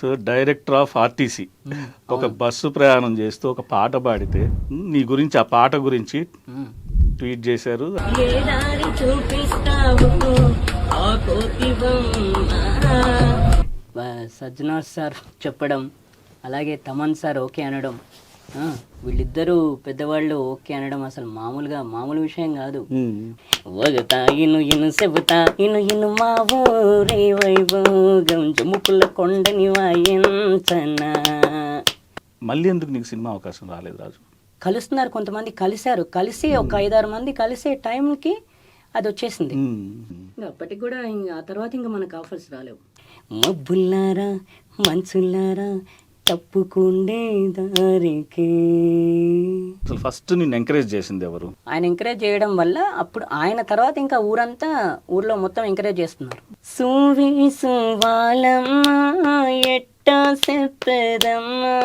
So director of RTC ఒక bus ప్రయాణం చేస్తూ ఒక పాట పాడితే నీ గురించి ఆ పాట గురించి ట్వీట్ చేశారు. సజ్జనా సార్ చెప్పడం, అలాగే తమన్ సార్ ఓకే అనడం, వీళ్ళిద్దరూ పెద్దవాళ్ళు ఓకే అనడం అసలు మామూలు విషయం కాదు. వగతా ఇను ఇను చెబుతా ఇను ఇను మా ఊరే వైభోగం జముకుల కొండని వాయించనా. మళ్ళీ ఎందుకు నీకు సినిమా అవకాశం రాలేదు రాజు? కలుస్తున్నారు, కొంతమంది కలిసి ఒక 5-6 మంది కలిసే టైంకి అది వచ్చేసింది. అప్పటికి కూడా ఆ తర్వాత ఇంకా మనకు ఆఫర్స్ రాలేవు. మబ్బుల్లారా మంచుల్లారా తప్పుకుండే దారికి. అసలు ఫస్ట్ నిన్ను ఎంకరేజ్ చేసింది ఎవరు? ఆయన ఎంకరేజ్ చేయడం వల్ల అప్పుడు ఆయన తర్వాత ఇంకా ఊర్లో మొత్తం ఎంకరేజ్ చేస్తున్నారు. సువి సువాలమ్మ ఎట్టా చెప్పదమ్మా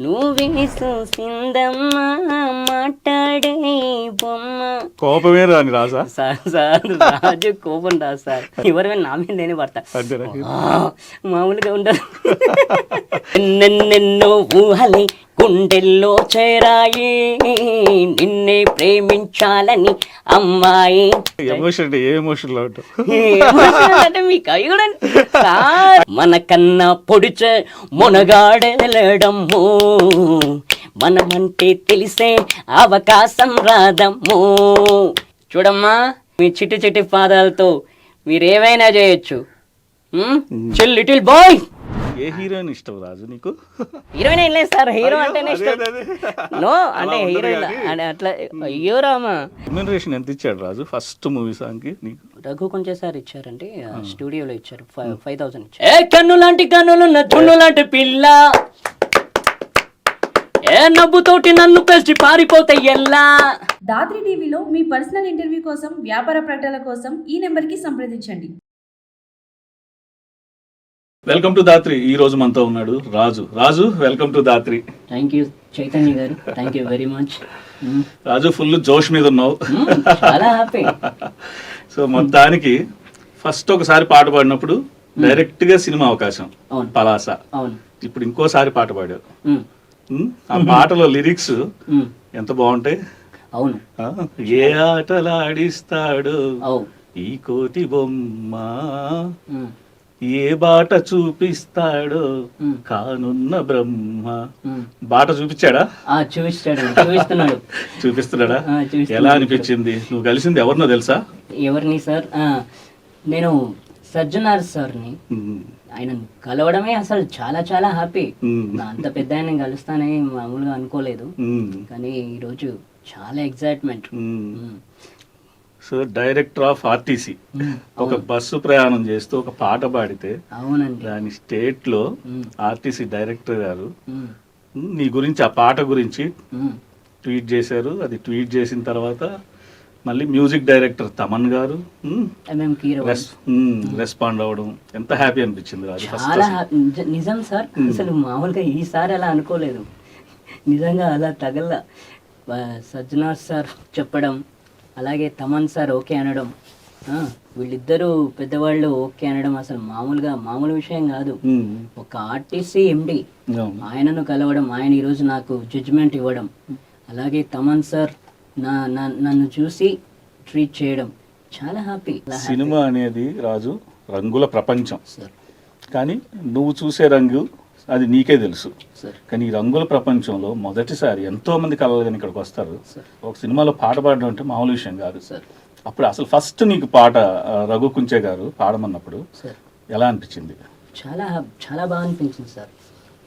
నువ్వే చూసిందమ్మా మాట్లాడే బొమ్మ. కోపమే రాని రాజా? సార్ రాజు కోపం రాదు సార్, ఎవరైనా నా మీద నేనే పడతా, మామూలుగా ఉండదు. ఎన్నెన్నెన్నో ఊహలే గుండెల్లో చేరాయి నిన్నే ప్రేమించాలని అమ్మాయి. ఎమోషన్ ఏ ఎమోషన్ లో అంటే మీకు అవి కూడా మనకన్నా పొడిచే మునగాడలేడమ్మో మనమంటే తెలిసే అవకాశం రాదమ్మో. చూడమ్మా, మీ చిట్టి పాదాలతో మీరేమైనా చేయొచ్చు. Little boy. ఏ హీరోయిన్ ఇష్టం రాజు నీకు? హీరోయిన్ ఏం లేదు సార్, హీరో అంటేనే ఇష్టం. నో అంటే హీరోయిన్ అంటే అట్లా. అయ్యో రామా. రెమ్యూనరేషన్ ఎంత ఇచ్చాడు రాజు ఫస్ట్ మూవీ సాంగ్ కి నీకు? రఘు కొంచెం సార్ ఇచ్చారంటే స్టూడియోలో ఇచ్చారు, 5,000 ఇచ్చారు. ఏ కన్ను లాంటి కన్నులున్న తున్ను లాంటి పిల్ల, ఏ నవ్వుతోటి నన్ను పెంచి పారిపోతే ఎల్లా. దాత్రి టీవీలో మీ పర్సనల్ ఇంటర్వ్యూ కోసం, వ్యాపార ప్రకటనల కోసం ఈ నెంబర్కి సంప్రదించండి. Welcome to Dhatri. ఈ రోజు మనతో ఉన్నాడు Raju. Welcome to Dhatri. Thank you Chaitanya గారు, thank you very much. Raju full జోష్ మీద ఉన్నావు. చాలా హ్యాపీ. సో మొత్తానికి ఫస్ట్ ఒకసారి పాట పాడినప్పుడు డైరెక్ట్ గా సినిమా అవకాశం పలాస. అవును. ఇప్పుడు ఇంకోసారి పాట పాడారు. ఆ పాటలో లిరిక్స్ ఎంత బాగుంటాయి. అవును. ఏ ఆటలాడిస్తాడు ఈ కోతి బొమ్మ, ఏ బాట చూపిస్తాడో కానున్న బ్రహ్మ. బాట చూపించాడా? చూపిస్తున్నాడా? ఎలా అనిపించింది? నువ్వు కలిసింది ఎవరినో తెలుసా? ఎవరిని సార్? నేను సజ్జనార్ సార్ని. ఆయన కలవడమే అసలు చాలా హ్యాపీ. అంత పెద్ద ఆయన కలుస్తానని మామూలుగా అనుకోలేదు, కానీ ఈరోజు చాలా excitement. So director of RTC ఒక బస్సు ప్రయాణం చేస్తూ ఒక పాట పాడితే, అవునండి, దాని స్టేట్ లో ఆర్టీసీ డైరెక్టర్ గారు నీ గురించి ఆ పాట గురించి ట్వీట్ చేశారు. అది ట్వీట్ చేసిన తర్వాత మళ్ళీ మ్యూజిక్ డైరెక్టర్ తమన్ గారు రెస్పాండ్ అవ్వడం ఎంత హ్యాపీ అనిపించింది రాజు? చాలా నిజం సార్, అసలు మామూలుగా ఈసారి అలా అనుకోలేదు. నిజంగా అలా తగల. సజ్జనా సార్ చెప్పడం, అలాగే తమన్ సార్ ఓకే అనడం, వీళ్ళిద్దరూ పెద్దవాళ్ళు ఓకే అనడం అసలు మామూలు విషయం కాదు. ఒక ఆర్టీసీ ఎండి ఆయనను కలవడం, ఆయన ఈరోజు నాకు జడ్జిమెంట్ ఇవ్వడం, అలాగే తమన్ సార్ నన్ను చూసి ట్రీట్ చేయడం, చాలా హ్యాపీ. సినిమా అనేది రాజు రంగుల ప్రపంచం సార్, కానీ నువ్వు చూసే రంగు అది నీకే తెలుసు. కానీ ఈ రంగుల ప్రపంచంలో మొదటిసారి ఎంతో మంది కళలు ఇక్కడికి వస్తారు. ఒక సినిమాలో పాట పాడడం అంటే మామూలు విషయం కాదు సార్. అప్పుడు అసలు ఫస్ట్ నీకు పాట రఘు కుంచే గారు పాడమన్నప్పుడు ఎలా అనిపించింది? చాలా బాగా అనిపించింది సార్.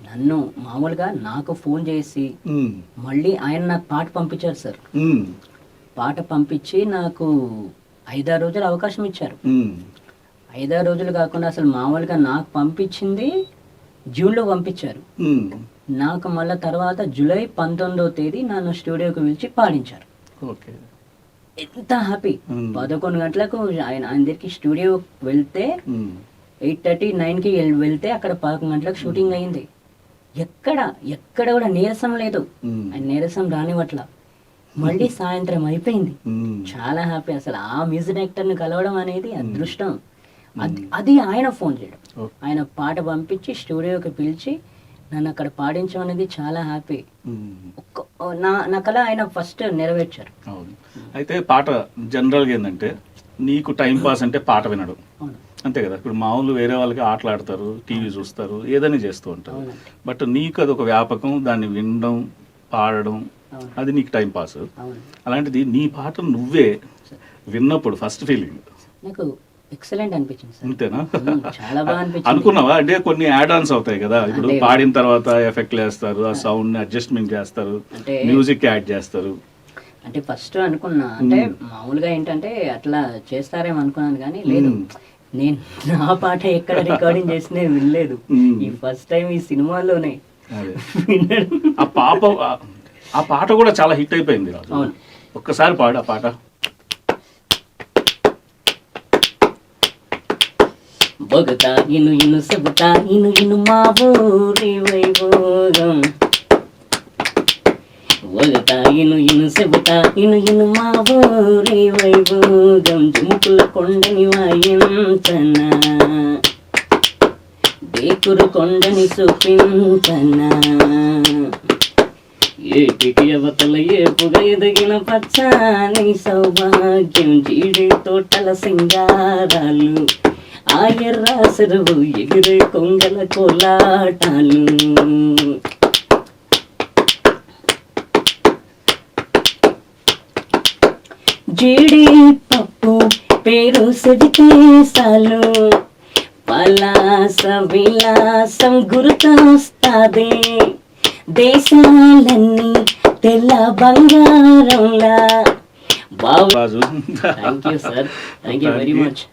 నన్ను మామూలుగా నాకు ఫోన్ చేసి మళ్ళీ ఆయన నాకు పాట పంపించారు సార్. పాట పంపించి నాకు 5-6 రోజులు అవకాశం ఇచ్చారు. 5-6 రోజులు కాకుండా అసలు మామూలుగా నాకు పంపించింది జూన్లో పంపించారు. నాకు మళ్ళీ తర్వాత జూలై 19వ తేదీ నన్ను స్టూడియోకి పిలిచి పాడించారు. ఎంత హ్యాపీ. 11 గంటలకు ఆయన దగ్గరికి స్టూడియో వెళ్తే 8:30-9కి వెళ్తే అక్కడ 11 గంటలకు షూటింగ్ అయింది. ఎక్కడ కూడా నీరసం లేదు, ఆయన నీరసం రానివట్ల. మళ్ళీ సాయంత్రం అయిపోయింది. చాలా హ్యాపీ. అసలు ఆ మ్యూజిక్ డైరెక్టర్ని కలవడం అనేది అదృష్టం. అది ఆయన ఫోన్ చేయడం, ఓకే. ఆయన పాట పంపించి స్టూడియోకి పిలిచి నన్ను అక్కడ పాడించడం అనేది చాలా హ్యాపీ. నా కళ ఆయన ఫస్ట్ నెరవేర్చారు. అవును. అయితే పాట జనరల్గా ఏంటంటే నీకు టైం పాస్ అంటే పాట వినడం అవును అంతే కదా. ఇప్పుడు మామూలు వేరే వాళ్ళకి ఆటలాడతారు, టీవీ చూస్తారు, ఏదైనా చేస్తూ ఉంటారు. అవునండి. బట్ నీకు అది ఒక వ్యాపకం, దాన్ని వినడం, పాడడం, అవును అది నీకు టైం పాస్. అవును. అలాంటిది నీ పాట నువ్వే విన్నప్పుడు ఫస్ట్ ఫీలింగ్ నాకు ఎక్సలెంట్ అనిపించింది సార్. అంతేనా? చాలా బాగా అనిపించింది. అనుకున్నావా? అంటే కొన్ని యాడ్ ఆన్స్ అవుతాయి కదా, ఇప్పుడు అంటే- పాడిన తర్వాత ఎఫెక్ట్లు వేస్తారు, ఆ సౌండ్ ని అడ్జస్ట్మెంట్ చేస్తారు, అంటే మ్యూజిక్ యాడ్ చేస్తారు. అంటే ఫస్ట్ అనుకున్నా, అంటే మామూలుగా ఏంటంటే అట్లా చేస్తారేమో అనుకున్నాను, కానీ లేదు, నేను నా పాట ఎక్కడ రికార్డింగ్ చేసినా వినలేదు. ఈ ఫస్ట్ టైం ఈ సినిమాలోనే అదే వినడం. ఆ పాట కూడా చాలా హిట్ అయిపోయింది రాజు. అవును. ఒక్కసారి పాడు ఆ పాట. బొగతా ఇను ఇను సెబుతా ఇను ఇను మా ఊరి వైభోగం. బొగతా ఇను ఇను సెబుతా ఇను ఇను మా ఊరి వైభోగం. జుముకుల కొండని వాయించనా, డేకురు కొండని చూపించనా, ఏటికి అవతల ఏపుగా ఎదిగిన పచ్చని సౌభాగ్యం. జీడి తోటల సింగారాలు, ఆ ఎర్ర చెరువు ఎగిరే కొంగల కోలాటాలు. జీడి పప్పు పేరు సెడితే సాలు, పలాస విలాసం గుర్తొస్తాదే. దేశాలన్నీ తెల్ల బంగారంలా. Raju thank you sir, thank you very much.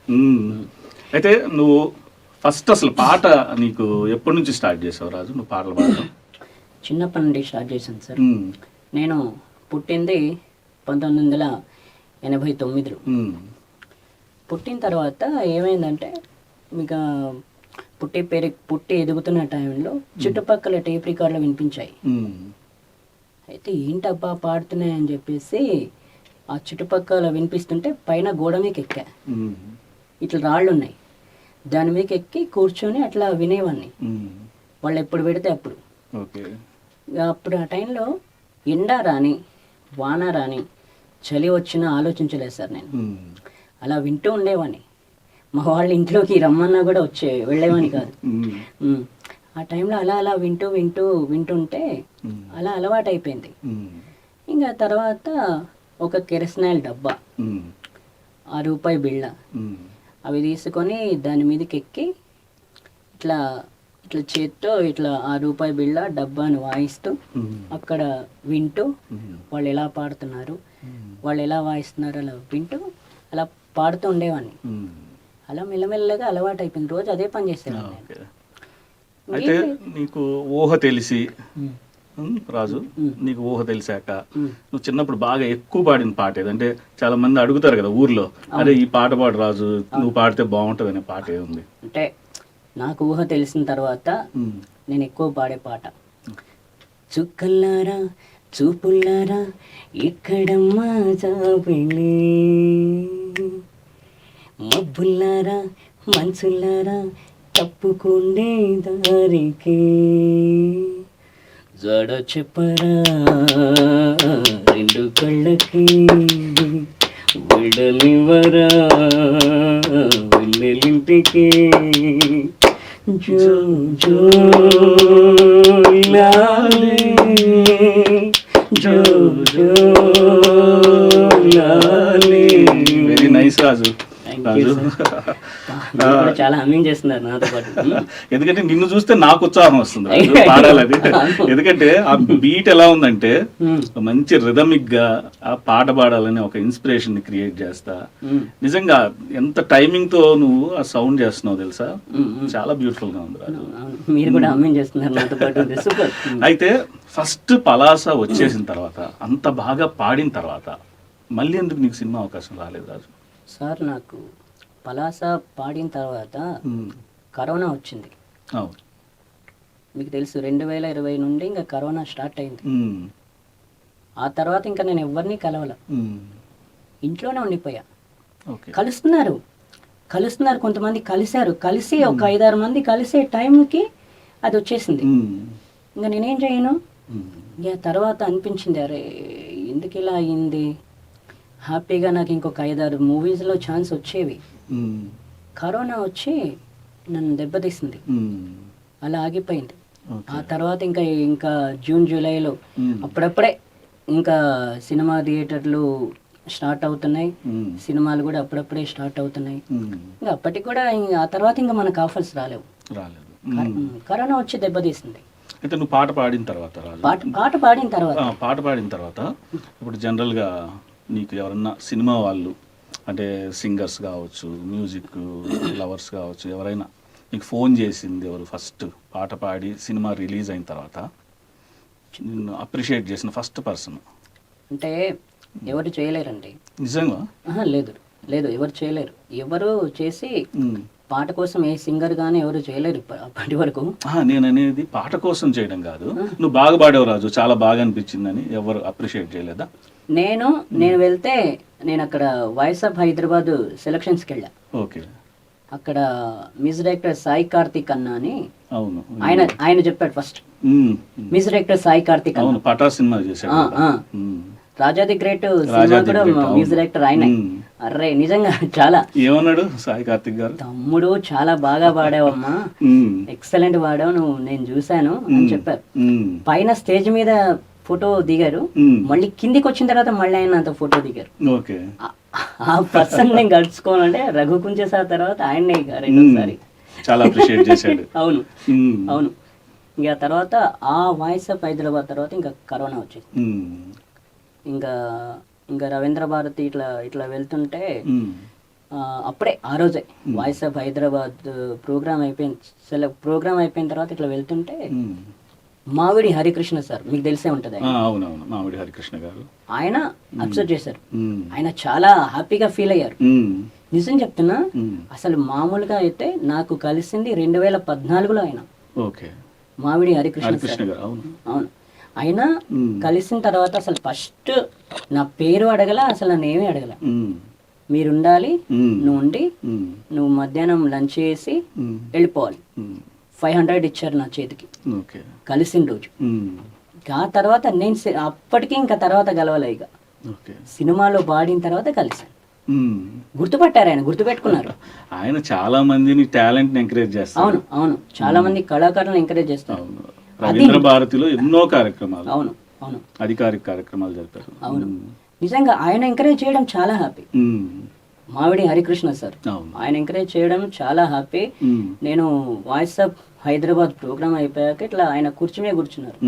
అయితే నువ్వు ఫస్ట్ అసలు పాట నీకు ఎప్పటి నుంచి స్టార్ట్ చేసావు రాజు, నువ్వు పాటలు పాడడం? చిన్నప్పటి నుండి స్టార్ట్ చేశాను సార్. నేను పుట్టింది 1989లో. పుట్టిన తర్వాత ఏమైందంటే, మీకు పుట్టి ఎదుగుతున్న టైంలో చుట్టుపక్కల టేప్ రికార్డులు వినిపించాయి. అయితే ఏంటబ్బా పాడుతున్నాయి అని చెప్పేసి ఆ చుట్టుపక్కల వినిపిస్తుంటే పైన గోడ మీకు ఎక్కా, ఇట్లా రాళ్ళు ఉన్నాయి, దాని మీద ఎక్కి కూర్చొని అట్లా వినేవాడిని. వాళ్ళు ఎప్పుడు పెడితే అప్పుడు. అప్పుడు ఆ టైంలో ఎండ రాని వాన రాని చలి వచ్చినా ఆలోచించలేదు సార్. నేను అలా వింటూ ఉండేవాడిని. మా వాళ్ళ ఇంట్లోకి రమ్మన్నా కూడా వెళ్ళేవాని కాదు. ఆ టైంలో అలా అలా వింటుంటే అలా అలవాటు అయిపోయింది. ఇంకా తర్వాత ఒక కెరసనాయిల్ డబ్బా, ₹6 బిళ్ళ, అవి తీసుకొని దాని మీదకి ఎక్కి ఇట్లా ఇట్లా చేత్తో ఇట్లా ₹6 బిళ్ళ డబ్బాను వాయిస్తూ అక్కడ వింటూ వాళ్ళు ఎలా పాడుతున్నారు, వాళ్ళు ఎలా వాయిస్తున్నారు అలా వింటూ అలా పాడుతూ ఉండేవాడిని. అలా మెల్లమెల్లగా అలవాటు అయిపోయింది. రోజు అదే పని చేసేవాడిని. అయితే నీకు ఊహ తెలిసి రాజు, నీకు ఊహ తెలిసాక నువ్వు చిన్నప్పుడు బాగా ఎక్కువ పాడిన పాట ఏదంటే, చాలా మంది అడుగుతారు కదా ఊర్లో, అరే ఈ పాట పాడు రాజు, నువ్వు పాడితే బాగుంటుంది అనే పాట ఏముంది? అంటే నాకు ఊహ తెలిసిన తర్వాత నేను ఎక్కువ పాడే పాట, చుక్కల్లారా చూపుల్లారా ఎక్కడమ్మా జాబిలి, మబ్బుల్లారా మంచుల్లారా తప్పుకుండే దారికి, జడ చెప్పరా 2 కళ్ళకి, విడలివరా వెన్నెలింటికి, జో జో లాలే జో జో లాలే. వెరీ నైస్ రాజు. చాలా హమ్మింగ్ చేస్తున్నారు నాతో పాటు. ఎందుకంటే నిన్ను చూస్తే నాకు ఉత్సాహం వస్తుంది రాజు, పాడాలని. ఎందుకంటే ఆ బీట్ ఎలా ఉందంటే మంచి రిథమిక్ గా ఆ పాట పాడాలని ఒక ఇన్స్పిరేషన్ ని క్రియేట్ చేస్తా. నిజంగా ఎంత టైమింగ్ తో నువ్వు ఆ సౌండ్ చేస్తున్నావు తెలుసా, చాలా బ్యూటిఫుల్ గా ఉంది రాజు. మీరు కూడా హమ్మింగ్ చేస్తున్నారు నాతో పాటు, సూపర్. అయితే ఫస్ట్ పలాస వచ్చేసిన తర్వాత, అంత బాగా పాడిన తర్వాత మళ్ళీ ఎందుకు నీకు సినిమా అవకాశం రాలేదు రాజు? సార్ నాకు పలాస పాడిన తర్వాత కరోనా వచ్చింది. మీకు తెలుసు 2020 నుండి ఇంకా కరోనా స్టార్ట్ అయింది. ఆ తర్వాత ఇంకా నేను ఎవరిని కలవాల, ఇంట్లోనే ఉండిపోయా. కలుస్తున్నారు కలుస్తున్నారు, కొంతమంది కలిసి ఒక 5-6 మంది కలిసే టైంకి అది వచ్చేసింది. ఇంకా నేనేం చేయను. ఇక తర్వాత అనిపించింది, అరే ఎందుకు ఇలా అయింది, హ్యాపీగా నాకు ఇంకొక 5-6 మూవీస్లో ఛాన్స్ వచ్చేవి. కరోనా వచ్చి నన్ను దెబ్బతీసింది, అలా ఆగిపోయింది. ఆ తర్వాత ఇంకా జూన్ జూలైలో అప్పుడప్పుడే ఇంకా సినిమా థియేటర్లు స్టార్ట్ అవుతున్నాయి, సినిమాలు కూడా అప్పుడప్పుడే స్టార్ట్ అవుతున్నాయి. ఇంకా అప్పటికి కూడా ఆ తర్వాత ఇంకా మనకు ఆఫర్స్ రాలేవు. కరోనా వచ్చి దెబ్బతీసింది. అయితే నువ్వు పాట పాడిన తర్వాత పాట పాడిన తర్వాత ఇప్పుడు జనరల్గా నీకు ఎవరన్నా సినిమా వాళ్ళు అంటే సింగర్స్ కావచ్చు, మ్యూజిక్ లవర్స్ కావచ్చు, ఎవరైనా నీకు ఫోన్ చేసింది ఎవరు? ఫస్ట్ పాట పాడి సినిమా రిలీజ్ అయిన తర్వాత నిన్ను అప్రిషియేట్ చేసిన ఫస్ట్ పర్సన్ అంటే ఎవరు చేయలేరండి. నిజంగా? లేదు ఎవరు చేయలేరు. ఎవరు చేసి పాట కోసం ఏ సింగర్ గానీ ఎవరు చేయలేరు అప్పటి వరకు. నేను అనేది పాట కోసం చేయడం కాదు, నువ్వు బాగా పాడావు రాజు, చాలా బాగా అనిపించిందని ఎవరు అప్రిషియేట్ చేయలేదా? నేను వెళ్తే నేను అక్కడ వాయిస్ ఆఫ్ హైదరాబాద్ సెలక్షన్స్కి వెళ్ళా. ఓకే. అక్కడ మ్యూజిక్ డైరెక్టర్ సాయి కార్తిక్ అన్న అని, అవును, ఆయన చెప్పాడు first. Music director Sai Karthik అన్న పటా సినిమా చేశాడు, రాజా ది గ్రేట్ సినిమా కూడా మ్యూజిక్ డైరెక్టర్ ఆయన. అర్రే నిజంగా చాలా ఏమన్నాడు సాయి కార్తిక్ గారు? తమ్ముడు చాలా బాగా పాడావమ్మా, ఎక్సలెంట్ పాడావు నువ్వు, నేను చూశాను అని చెప్పారు. పైన స్టేజ్ మీద ఫోటో దిగారు, మళ్ళీ కిందికి వచ్చిన తర్వాత మళ్ళీ ఆయన అంత ఫోటో దిగారు. ఆ పర్సన్ నేను గడుచుకోవాలంటే రఘు కుంచేసారి తర్వాత ఆయన్నే రెండోసారి చాలా అప్రిషియేట్ చేశాడు. అవును. ఇంకా తర్వాత ఆ వాయిస్ ఆఫ్ హైదరాబాద్ తర్వాత ఇంకా కరోనా వచ్చేది. ఇంకా రవీంద్ర భారతి ఇట్లా వెళ్తుంటే అప్పుడే ఆ రోజే వాయిస్ ఆఫ్ హైదరాబాద్ ప్రోగ్రామ్ అయిపోయిన తర్వాత ఇట్లా వెళ్తుంటే మావిడి హరికృష్ణ సార్, మీకు తెలిసే ఉంటది, మావిడి హరికృష్ణ గారు, ఆయన అబ్జర్వ్ చేశారు. ఆయన చాలా హ్యాపీగా ఫీల్ అయ్యారు. నిజం చెప్తున్నా, అసలు మామూలుగా అయితే నాకు కలిసింది 2014లో ఆయన. మావిడి హరికృష్ణ గారు. అవును. ఆయన కలిసిన తర్వాత అసలు ఫస్ట్ నా పేరు అడగల, అసలు నన్ను ఏమీ అడగల. మీరుండాలి, నువ్వు ఉండి నువ్వు మధ్యాహ్నం లంచ్ చేసి వెళ్ళిపోవాలి. 500 ఇచ్చారు నా చేతికి కలిసిన రోజు. ఆ తర్వాత నేను అప్పటికి ఇంకా తర్వాత కలవలే. ఇక సినిమాలో పాడిన తర్వాత కలిసాను. గుర్తుపట్టారు, ఆయన గుర్తుపెట్టుకున్నారు. ఆయన చాలా మందిని టాలెంట్ ఎంకరేజ్ చేస్తారు. అవును చాలా మంది కళాకారులను ఎంకరేజ్ చేస్తారు. రవీంద్ర భారతిలో ఎన్నో కార్యక్రమాలు, అవును అధికారిక కార్యక్రమాలు జరుపుతారు. అవును, నిజంగా ఆయన ఎంకరేజ్ చేయడం చాలా హ్యాపీ. మావిడి హరికృష్ణ సార్, ఆయన ఎంకరేజ్ చేయడం చాలా హ్యాపీ. నేను వాయిస్ ఆఫ్ హైదరాబాద్ ప్రోగ్రామ్ అయిపోయాక ఇట్లా ఆయన కుర్చీ మీద కూర్చున్నారు.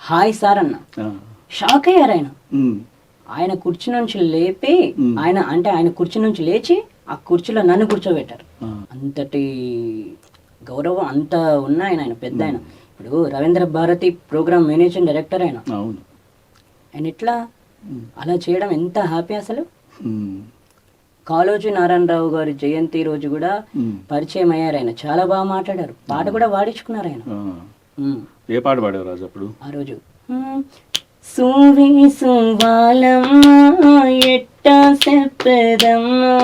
హాయ్ సార్ అన్న, షాక్ అయ్యారు ఆయన. ఆయన కుర్చీ నుంచి లేపి ఆయన కుర్చీ నుంచి లేచి ఆ కుర్చీలో నన్ను కూర్చోబెట్టారు. అంతటి గౌరవం అంత ఉన్న ఆయన పెద్ద ఆయన. ఇప్పుడు Ravindra Bharathi programme managing director ఆయన ఎట్లా అలా చేయడం ఎంత హ్యాపీ అసలు. కాళోజీ నారాయణరావు గారి జయంతి రోజు కూడా పరిచయం అయ్యారు ఆయన, చాలా బాగా మాట్లాడారు, పాట కూడా పాడించుకున్నారు ఆయన. ఏ పాట పాడారు రాజు అప్పుడు? ఆ రోజు సువి సువాలమ్మ ఎట్టా చెప్పదమ్మా,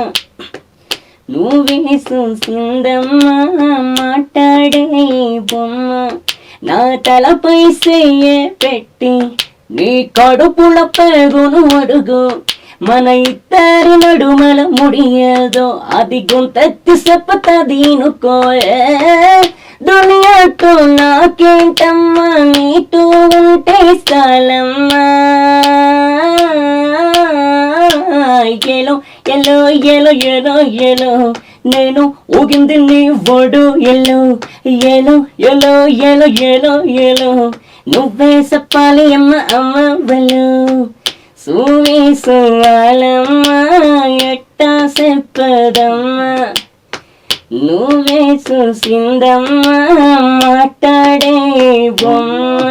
నువ్వే చూసిందమ్మ మాట్లాడే బొమ్మ, నా తలపై చెయ్యే పెట్టి నీ కడుపుల పేగును అడుగు, మన ఇద్దరి నడుమల ముడియేదో అది గుంతెత్తి చెప్పతది నుకోయే, దునియాతో నాకేంటమ్మా నీతో ఉంటే చాలమ్మా, ఎలో ఎలో ఎలో ఎలో ఎలో నేను ఊగింది నీ ఒడు ఎలో ఎలో ఎలో ఎలో ఎలో ఎలో నువ్వే చెప్పాలి అమ్మ అమ్మ వెళ్ళు, సువి సువాలమ్మ ఎట్టా చెప్పదమ్మా, నువ్వే చూసిందమ్మా మాట్లాడే బొమ్మ.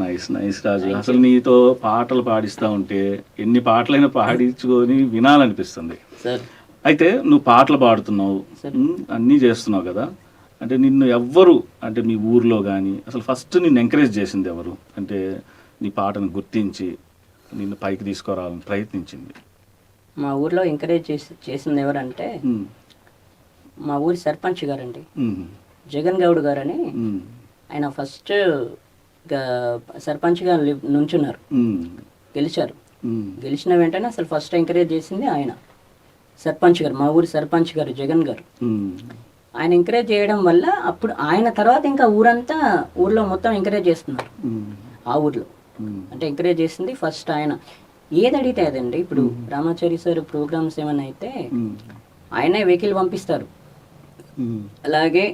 నైస్ రాజు, అసలు నీతో పాటలు పాడిస్తూ ఉంటే ఎన్ని పాటలైనా పాడించుకొని వినాలనిపిస్తుంది. అయితే నువ్వు పాటలు పాడుతున్నావు, అన్నీ చేస్తున్నావు కదా, అంటే నిన్ను ఎవ్వరు అంటే మీ ఊర్లో కానీ అసలు ఫస్ట్ నిన్ను ఎంకరేజ్ చేసింది ఎవరు? అంటే నీ పాటను గుర్తించి నిన్ను పైకి తీసుకురావాలని ప్రయత్నించింది మా ఊర్లో ఎంకరేజ్ చేసింది ఎవరంటే మా ఊరి సర్పంచ్ గారండి, జగన్ గౌడ్ గారని. ఆయన ఫస్ట్ సర్పంచ్గా నుంచున్నారు, గెలిచారు. గెలిచిన వెంటనే అసలు ఫస్ట్ ఎంకరేజ్ చేసింది ఆయన, సర్పంచ్ గారు, మా ఊరి సర్పంచ్ గారు జగన్ గారు. ఆయన ఎంకరేజ్ చేయడం వల్ల అప్పుడు ఆయన తర్వాత ఇంకా ఊర్లో మొత్తం ఎంకరేజ్ చేస్తున్నారు. ఆ ఊర్లో అంటే ఎంకరేజ్ చేసింది ఫస్ట్ ఆయన. ఏది అడిగితే అదండి. ఇప్పుడు రామాచారి సార్ ప్రోగ్రామ్స్ ఏమైనా అయితే ఆయనే వెహికల్ పంపిస్తారు. అలాగే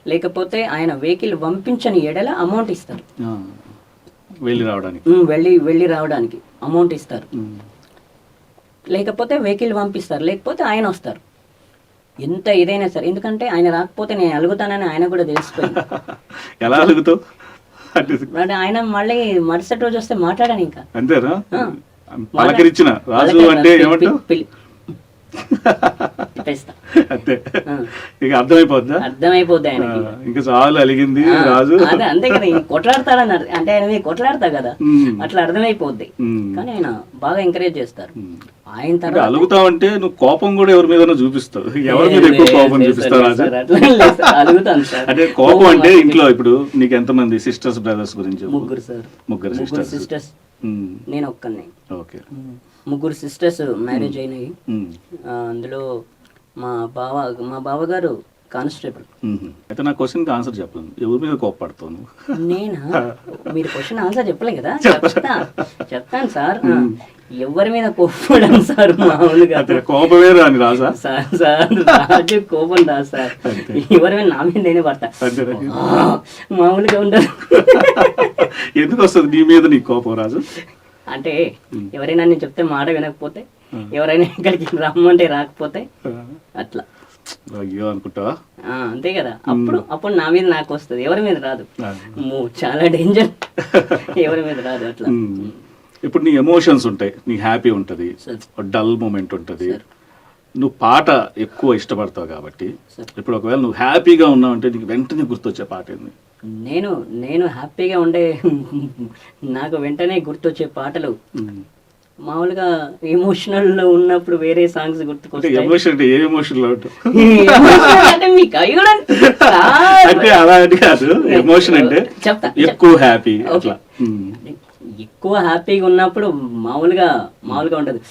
లేకపోతే ఆయన వెహికల్ పంపించని ఎడల అమౌంట్ ఇస్తారు, వెళ్ళి రావడానికి అమౌంట్ ఇస్తారు. లేకపోతే వెహికల్ పంపిస్తారు, లేకపోతే ఆయన వస్తారు. ఎంత ఇదైనా సరే, ఎందుకంటే ఆయన రాకపోతే నేను అలుగుతానని ఆయన కూడా తెలిసిపోయింది. ఎలా అలుగుతావు అంటే ఆయన మళ్ళీ మరుసటి రోజు వస్తే మాట్లాడాను ఇంకా. అంతేనా? పలకరించిన రాజు అంటే ఏమంటావు? అంతే, ఇక అర్థమైపోద్ది ఆయనకి. ఇంకా చాలు అలిగింది రాజు. అదే అంతే కదా, కొట్లాడతాడన్నారు అంటే ఆయన మీద కొట్లాడతా కదా, అట్లా అర్థమైపోద్ది. కానీ ఆయన బాగా ఎంకరేజ్ చేస్తారు. ఆయన తర్వాత అలుగుతావంటే నువ్వు కోపం కూడా ఎవరి మీద చూపిస్తావు. ఎవరి మీద ఎక్కువ కోపం చూపిస్తావు రాజు? అలుగుతాను సార్. అంటే కోపం అంటే ఇంట్లో ఇప్పుడు నీకు ఎంతమంది సిస్టర్స్ బ్రదర్స్ గురించి? ముగ్గురు సార్. ముగ్గురు సిస్టర్స్, నేను ఒక్కనే. ఓకే. ముగ్గురు సిస్టర్స్ మ్యారేజ్ అయినాయి. అందులో మా బావగారు కానిస్టేబుల్. అయితే నా క్వశ్చన్కి ఆన్సర్ చెప్పలేదు, ఎవరి మీద కోపపడతావు? నేనా? మీరు క్వశ్చన్ ఆన్సర్ చెప్పలే కదా, చెప్తాను సార్. ఎవరి మీద కోపపడను సార్, మామూలుగా కోపమే రాని రాజా సార్. రాజు కోపం రాదు సార్, ఎవరి మీద నా మీద నేనే పడతా, మామూలుగా ఉండదు. ఎందుకు వస్తుంది నీ మీద నీ కోపం రాజు? అంటే ఎవరైనా నేను చెప్తే మాట వినకపోతే, ఎవరైనా ఇక్కడికి రమ్మంటే రాకపోతే అట్లా అయ్యో అనుకుంటావా? అంతే కదా. అప్పుడు నా మీద నాకు వస్తుంది, ఎవరి మీద రాదు. చాలా డేంజర్, ఎవరి మీద రాదు అట్లా. ఇప్పుడు నీ ఎమోషన్స్ ఉంటాయి, నీకు హ్యాపీ ఉంటుంది, డల్ మూమెంట్ ఉంటుంది. నువ్వు పాట ఎక్కువ ఇష్టపడతావు కాబట్టి ఇప్పుడు ఒకవేళ నువ్వు హ్యాపీగా ఉన్నావు అంటే నీకు వెంటనే గుర్తొచ్చే పాట ఏంది? నేను హ్యాపీగా ఉండే నాకు వెంటనే గుర్తొచ్చే పాటలు మామూలుగా ఎమోషనల్ లో ఉన్నప్పుడు వేరే సాంగ్స్ గుర్తుకొస్తాయి. ఎమోషన్ అంటే ఏ ఎమోషన్ లో ఉంటావు? అంటే మీకు అవి కూడా అంటే అలా కాదు, ఎమోషన్ అంటే చెప్తా. ఎక్కువ హ్యాపీ, అట్లా ఎక్కువ హ్యాపీగా ఉన్నప్పుడు మామూలుగా ఉంటది.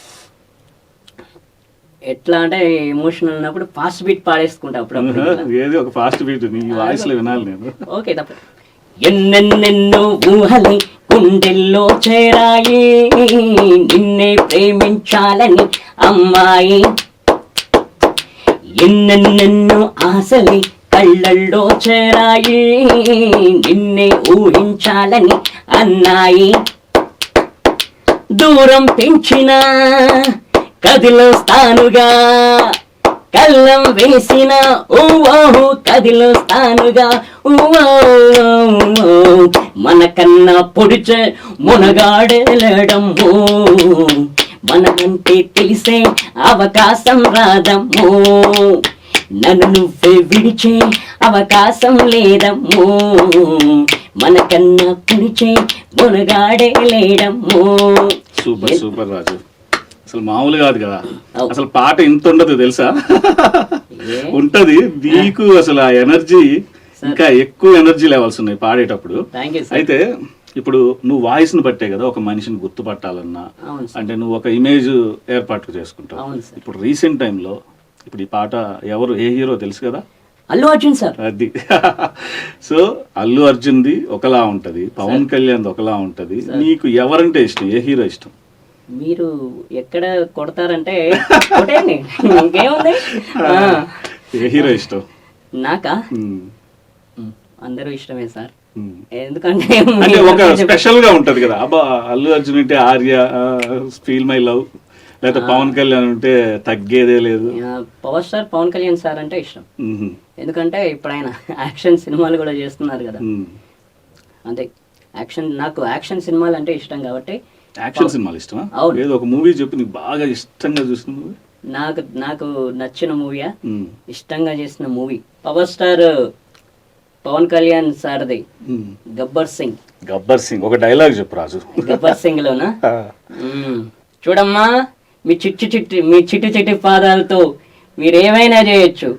ఎట్లా అంటే ఎమోషనల్ ఉన్నప్పుడు ఫాస్ట్ బీట్ పాడేసుకుంటా అప్పుడు. ఏది ఒక ఫాస్ట్ బీట్ నీ వాయిస్ లో వినాలి నేను. ఓకే, తప్ప. ఎన్నెన్నెన్నో ఊహలే గుండెల్లో చేరాయి, నిన్నే ప్రేమించాలని అమ్మాయి. ఎన్నెన్నెన్నో ఆశలే కళ్ళల్లో చేరాయి, నిన్నే ఊహించాలని అన్నాయి. దూరం పెంచిన కదిలోస్తానుగా, కళ్ళం వేసిన ఊహు కదిలోస్తానుగా. మనకన్నా పొడిచే మునగాడేలడమ్మో, మనకంటే తెలిసే అవకాశం రాదమ్మో, నన్ను నువ్వే విడిచే అవకాశం లేదమ్మో, మనకన్నా పొడిచే మునగాడే లేడమ్మో. సూపర్ సూపర్ రాజు, అసలు మామూలు కాదు కదా. అసలు పాట ఇంత ఉండదు తెలుసా? ఉంటది నీకు అసలు ఆ ఎనర్జీ, ఇంకా ఎక్కువ ఎనర్జీ లెవెల్స్ ఉన్నాయి పాడేటప్పుడు. అయితే ఇప్పుడు నువ్వు వాయిస్ ని బట్టే కదా ఒక మనిషిని గుర్తుపట్టాలన్నా, అంటే నువ్వు ఒక ఇమేజ్ ఏర్పాటు చేసుకుంటావు. ఇప్పుడు రీసెంట్ టైంలో ఇప్పుడు ఈ పాట ఎవరు, ఏ హీరో తెలుసు కదా? అల్లు అర్జున్ సార్. అది సో అల్లు అర్జున్ది ఒకలా ఉంటది, పవన్ కళ్యాణ్ ఒకలా ఉంటది. నీకు ఎవరంటే ఇష్టం, ఏ హీరో ఇష్టం? మీరు ఎక్కడ కొడతారంటే ఇంకేముంది. ఏ హీరో ఇష్టం? నాకా? అందరూ ఇష్టమే సార్. ఎందుకంటే ఒక స్పెషల్ గా ఉంటది కదా. అబ్బా అల్లు అర్జున్ అంటే ఆర్య, ఫీల్ మై లవ్, లేదా పవన్ కళ్యాణ్ ఉంటే తగ్గేదే లేదు. Power star Pawan Kalyan sir అంటే ఇష్టం. ఎందుకంటే ఇప్పుడు ఆయన యాక్షన్ సినిమాలు కూడా చేస్తున్నారు కదా. అంతే, నాకు యాక్షన్ సినిమాలు అంటే ఇష్టం కాబట్టి. యాక్షన్ సినిమాలు ఇష్టమా? ఏదో ఒక మూవీ చెప్పి నీకు బాగా ఇష్టంగా చూసిన మూవీ. నాకు నచ్చిన మూవీయా, ఇష్టంగా చేసిన movie power star Pawan Kalyan సార్ది గబ్బర్ సింగ్. గబ్బర్ సింగ్ ఒక డైలాగ్ చెప్పు రాజు. గబ్బర్ సింగ్ లోనా, చూడమ్మా మీ చిట్టి చిట్టి పాదాలతో మీరు ఏమైనా చేయొచ్చు.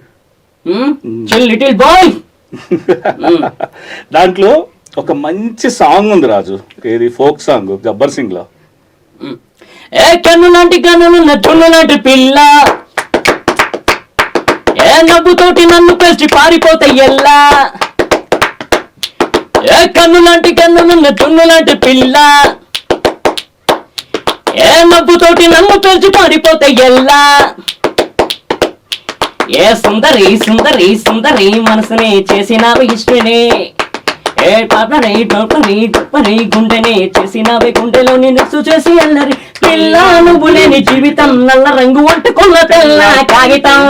Little boy. దాంట్లో ఒక మంచి సాంగ్ ఉంది రాజు, ఏది ఫోక్ సాంగ్ గబ్బర్ సింగ్ లో. ఏ కన్ను లాంటి కన్నులున్న చున్ను లాంటి పిల్ల, ఏ నవ్వుతోటి నన్ను పెంచి పారిపోతే ఎల్లా. ఏ కన్ను లాంటి కన్నులున్న చున్ను లాంటి పిల్ల, ఏ నవ్వుతోటి నన్ను పెంచి పారిపోతే ఎల్లా. ఏ సుందరి సుందరి సుందరి మనసుని చేసినావు ఇష్టనే, ఏ పాపని డొప్పని గొప్పని గుండెని చేసినావే గుండెలోని నిస్సు చేసి అల్లరి పిల్ల. నువ్వు లేని జీవితం నల్ల రంగు అంటుకున్న తెల్ల కాగితం.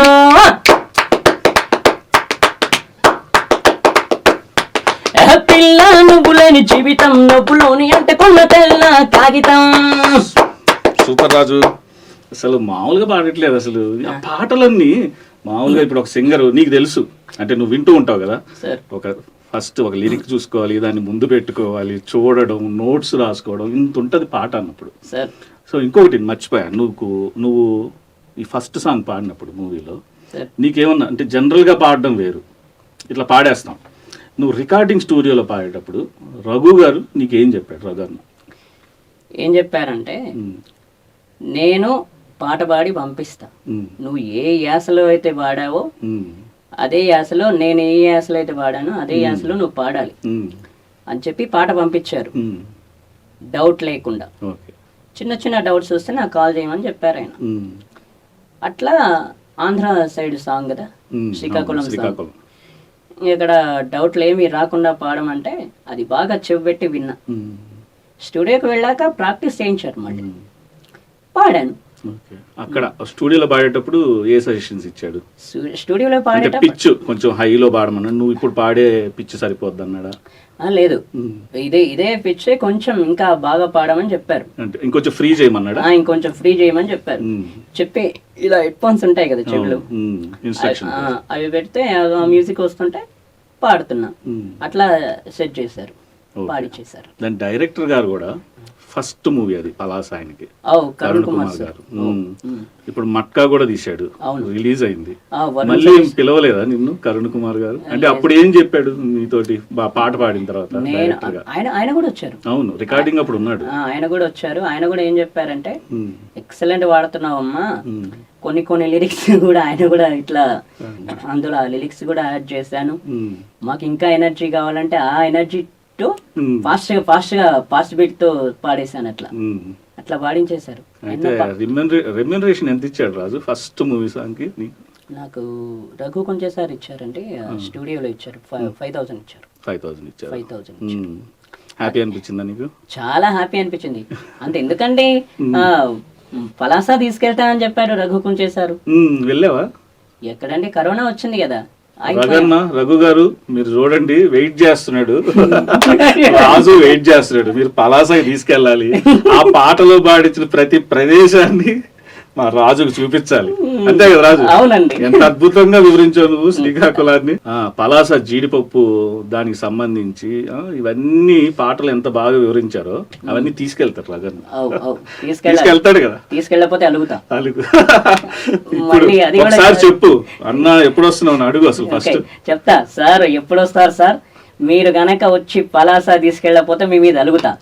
పిల్ల నువ్వు లేని జీవితం నవ్వులోని అంటుకున్న తెల్ల కాగితం. సూపర్ రాజు, అసలు మామూలుగా పాడట్లేదు అసలు. ఆ పాటలన్నీ మామూలుగా ఇప్పుడు ఒక సింగర్ నీకు తెలుసు అంటే నువ్వు వింటూ ఉంటావు కదా, ఫస్ట్ ఒక లిరిక్ చూసుకోవాలి, దాన్ని ముందు పెట్టుకోవాలి, చూడడం, నోట్స్ రాసుకోవడం, ఇంత ఉంటుంది పాట అన్నప్పుడు. సో ఇంకొకటి మర్చిపోయా, నువ్వు ఈ ఫస్ట్ సాంగ్ పాడినప్పుడు మూవీలో నీకేమన్నా అంటే జనరల్గా పాడడం వేరు, ఇట్లా పాడేస్తాం. నువ్వు రికార్డింగ్ స్టూడియోలో పాడేటప్పుడు రఘు గారు నీకేం చెప్పాడు? రఘు అన్న ఏం చెప్పారంటే, నేను పాట పాడి పంపిస్తా, నువ్వు ఏ యాసలో అయితే పాడావో అదే యాసలో, నేను ఏ యాసలో అయితే పాడానో అదే యాసలో నువ్వు పాడాలి అని చెప్పి పాట పంపించారు, డౌట్ లేకుండా. చిన్న చిన్న డౌట్స్ వస్తే నాకు కాల్ చేయమని చెప్పారు ఆయన. అట్లా ఆంధ్ర సైడ్ సాంగ్ కదా, శ్రీకాకుళం సాంగ్, ఇక్కడ డౌట్లు ఏమి రాకుండా పాడమంటే అది బాగా చెవిపెట్టి విన్నా. స్టూడియోకి వెళ్ళాక ప్రాక్టీస్ చేయించారు, మళ్ళీ పాడాను. అక్కడ స్టూడియోలో పాడేటప్పుడు ఏ సజెషన్స్ ఇచ్చాడు? స్టూడియోలో పాడే పిచ్ కొంచెం హైలో పాడమన్నా, నువ్వు ఇప్పుడు పాడే పిచ్ సరిపోద్ది అన్నాడా? లేదు, ఇదే పిచ్ కొంచెం ఇంకా బాగా పాడమని చెప్పారు. ఇంకొంచెం ఫ్రీ చేయమన్నాడా? ఇంకొంచెం ఫ్రీ చేయమని చెప్పారు. చెప్పి ఇలా హెడ్ ఫోన్స్ ఉంటాయి కదా చెవులు, అవి పెడితే మ్యూజిక్ వస్తుంటే పాడుతున్నా, అట్లా సెట్ చేశారు, పాడిచ్చేశారు. దాని డైరెక్టర్ గారు కూడా ఫస్ట్ మూవీ అది పలాస ఆయనకి, కరుణ్ కుమార్ గారు. ఇప్పుడు మట్కా కూడా తీశాడు, రిలీజ్ అయింది. మళ్ళీ పిలవలేదా నిన్ను కరుణ్ కుమార్ గారు? అంటే అప్పుడు ఏం చెప్పాడు నీతోటి పాట పాడిన తర్వాత? ఆయన కూడా వచ్చారు. అవును, రికార్డింగ్ అప్పుడు ఉన్నాడు. ఆయన కూడా వచ్చారు. ఆయన కూడా ఏం చెప్పారంటే, ఎక్సలెంట్ వాడుతున్నావమ్మా, కొన్ని లిరిక్స్ కూడా ఆయన కూడా ఇట్లా అందులో లిరిక్స్ కూడా యాడ్ చేశాను, మాకు ఇంకా ఎనర్జీ కావాలంటే ఆ ఎనర్జీ ఫాస్ట్ బీట్ తో పాడేశాను, అట్లా పాడించేశారు. రెమ్యూనరేషన్ ఎంత ఇచ్చాడు రాజు ఫస్ట్ మూవీ సాంగ్ కి? నాకు రఘు కొంచెం సార్ ఇచ్చారంటే, స్టూడియోలో ఇచ్చారు, 5,000 ఇచ్చారు. 5,000 హ్యాపీ అనిపించిందా నీకు? చాలా హ్యాపీ అనిపించింది. అంత ఎందుకంటే పలాసా తీసుకెళ్తా అని చెప్పారు రఘు కొంచెం. వెళ్ళావా? ఎక్కడండి, కరోనా వచ్చింది కదా. రఘు గారు మీరు చూడండి, వెయిట్ చేస్తున్నాడు, రాజు వెయిట్ చేస్తున్నాడు, మీరు పలాసాకి తీసుకెళ్ళాలి, ఆ పాటలో పాడించిన ప్రతి ప్రదేశాన్ని మా రాజుకు చూపించాలి, అంతే కదా రాజు? అవునండి. ఎంత అద్భుతంగా వివరించావు నువ్వు శ్రీకాకుళాన్ని. పలాస జీడిపప్పు దానికి సంబంధించి ఇవన్నీ పాటలు ఎంత బాగా వివరించారో అవన్నీ తీసుకెళ్తారు రాజు. తీసుకెళ్తాడు కదా, తీసుకెళ్ళకపోతే అలుగు. ఒకసారి చెప్పు అన్న, ఎప్పుడు వస్తున్నావు అడుగు. అసలు ఫస్ట్ చెప్తా సార్, ఎప్పుడు వస్తారు సార్, మీరు గనక వచ్చి పలాస తీసుకెళ్ళకపోతే మీ మీద అలుగుతా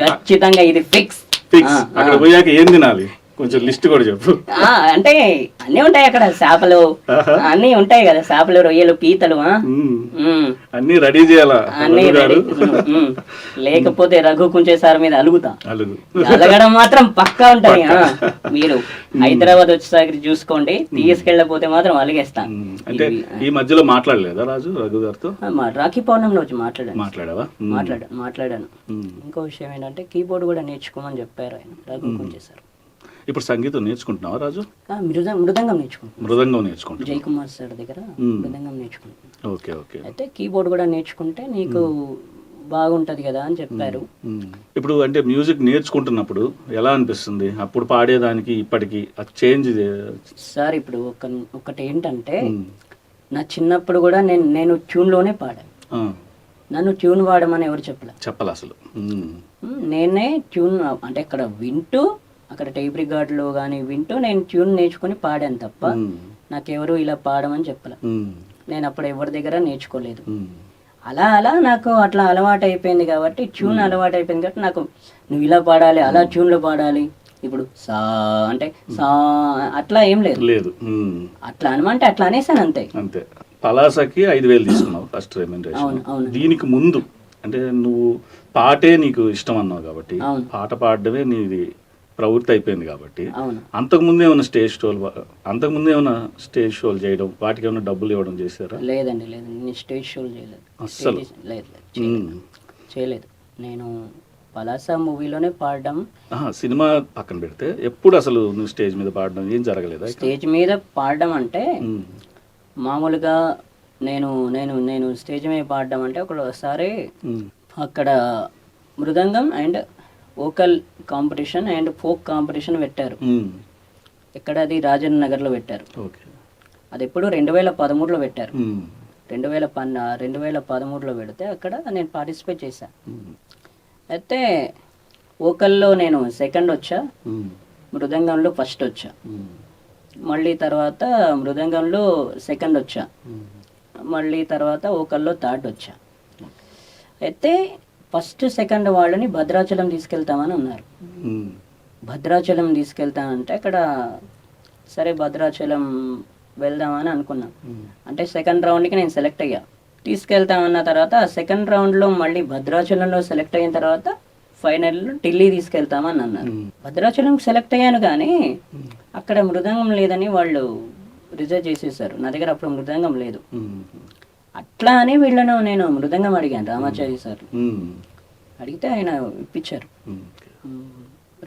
ఖచ్చితంగా, ఇది ఫిక్స్. అక్కడ పోయాక ఏం తినాలి కొంచెం లిస్ట్ కూడా చెప్పు. అంటే అన్ని ఉంటాయి అక్కడ, చేపలు అన్ని ఉంటాయి కదా, చేపలు, రొయ్యలు, పీతలు అన్ని రెడీ చేయాలా? లేకపోతే రఘు కొంచెం సార్ మీద అలుగుతా, అలగడం మాత్రం పక్కా ఉంటది. మీరు హైదరాబాద్ వచ్చేసరికి చూసుకోండి, తీసుకెళ్ళకపోతే మాత్రం అలిగేస్తాను. అంటే ఈ మధ్యలో మాట్లాడలేదా రాజు రఘు గారితో? రాఖీ పౌర్ణమిలో వచ్చి మాట్లాడాను. ఇంకో విషయం ఏంటంటే, కీబోర్డ్ కూడా నేర్చుకోమని చెప్పారు ఆయన, రఘు కొంచెం సార్. ఇప్పుడు సంగీతం నేర్చుకుంటున్నావా రాజు? మృదంగం నేర్చుకుంటున్నా, జయకుమార్ సార్ దగ్గర మృదంగం నేర్చుకుంటున్నా. ఓకే. అయితే కీబోర్డ్ కూడా నేర్చుకుంటే నీకు బాగుంటది కదా అని చెప్పారు. ఇప్పుడు అంటే మ్యూజిక్ నేర్చుకుంటున్నప్పుడు ఎలా అనిపిస్తుంది? అప్పుడు పాడేదానికి ఇప్పటికి చేంజ్ సార్? ఇప్పుడు ఒకటి ఏంటంటే, నా చిన్నప్పుడు కూడా నేను ట్యూన్ లోనే పాడాను. నన్ను ట్యూన్ వాడమని ఎవరు చెప్పలే అసలు. నేనే ట్యూన్ అంటే ఇక్కడ వింటూ అక్కడ టేప్ రికార్డులో కానీ వింటూ నేను ట్యూన్ నేర్చుకొని పాడాను తప్ప నాకెవరు ఇలా పాడమని చెప్పలే. నేను అప్పుడు ఎవరి దగ్గర నేర్చుకోలేదు. అలా అలా నాకు అట్లా అలవాటు అయిపోయింది కాబట్టి, ట్యూన్ అలవాటు అయిపోయింది కాబట్టి నాకు నువ్వు ఇలా పాడాలి, అలా ట్యూన్లో పాడాలి, ఇప్పుడు సా అంటే సా అట్లా ఏం లేదు లేదు. అట్లా అనమంటే అట్లా అనేసాను అంతే. అంతే. పలాసకి 5,000 తీసుకున్నావు ఫస్ట్ రెమ్యూనరేషన్. అవును అవును దీనికి ముందు అంటే నువ్వు పాటే నీకు ఇష్టం అన్నావు కాబట్టి, అవును. పాట పాడడమే నీది ప్రవృత్తి అయిపోయింది కాబట్టి, అవును. అంతకుముందు ఏమైనా స్టేజ్ షోలు చేయడం, వాటికి ఏమైనా డబ్బులు ఇవ్వడం చేశారా? లేదండి లేదండి, నేను స్టేజ్ షోలు చేయలేదు. అస్సలు? లేదు చేయలేదు. నేను పలాస మూవీలోనే పాడడం. సినిమా పక్కన పెడితే ఎప్పుడు అసలు నువ్వు స్టేజ్ మీద పాడడం ఏం జరగలేదా? స్టేజ్ మీద పాడడం అంటే మామూలుగా నేను నేను నేను స్టేజ్ మీద పాడడం అంటే ఒకసారి అక్కడ mridangam and vocal competition and folk competition పెట్టారు. ఎక్కడ అది రాజేంద్ర నగర్లో పెట్టారు. అది ఎప్పుడు 2013లో పెట్టారు. 2013లో పెడితే అక్కడ నేను పార్టిసిపేట్ చేశాను. అయితే వోకల్లో నేను సెకండ్ వచ్చా, మృదంగంలో ఫస్ట్ వచ్చా. మళ్ళీ తర్వాత మృదంగంలో సెకండ్ వచ్చా, మళ్ళీ తర్వాత వోకల్లో థర్డ్ వచ్చా. అయితే ఫస్ట్ సెకండ్ వాళ్ళని భద్రాచలం తీసుకెళ్తామని అన్నారు. భద్రాచలం తీసుకెళ్తానంటే అక్కడ సరే భద్రాచలం వెళ్దామని అనుకున్నాం. అంటే సెకండ్ రౌండ్కి నేను సెలెక్ట్ అయ్యా. తీసుకెళ్తామన్న తర్వాత సెకండ్ రౌండ్లో మళ్ళీ భద్రాచలంలో సెలెక్ట్ అయిన తర్వాత ఫైనల్లో ఢిల్లీ తీసుకెళ్తామని అన్నారు. భద్రాచలం సెలెక్ట్ అయ్యాను కానీ అక్కడ మృదంగం లేదని వాళ్ళు రిజర్వ్ చేసేసారు. నా దగ్గర అప్పుడు మృదంగం లేదు. అట్లా అని వీళ్ళను నేను మృదంగం అడిగాను రామాచారి సార్. అడిగితే ఆయన ఇప్పించారు.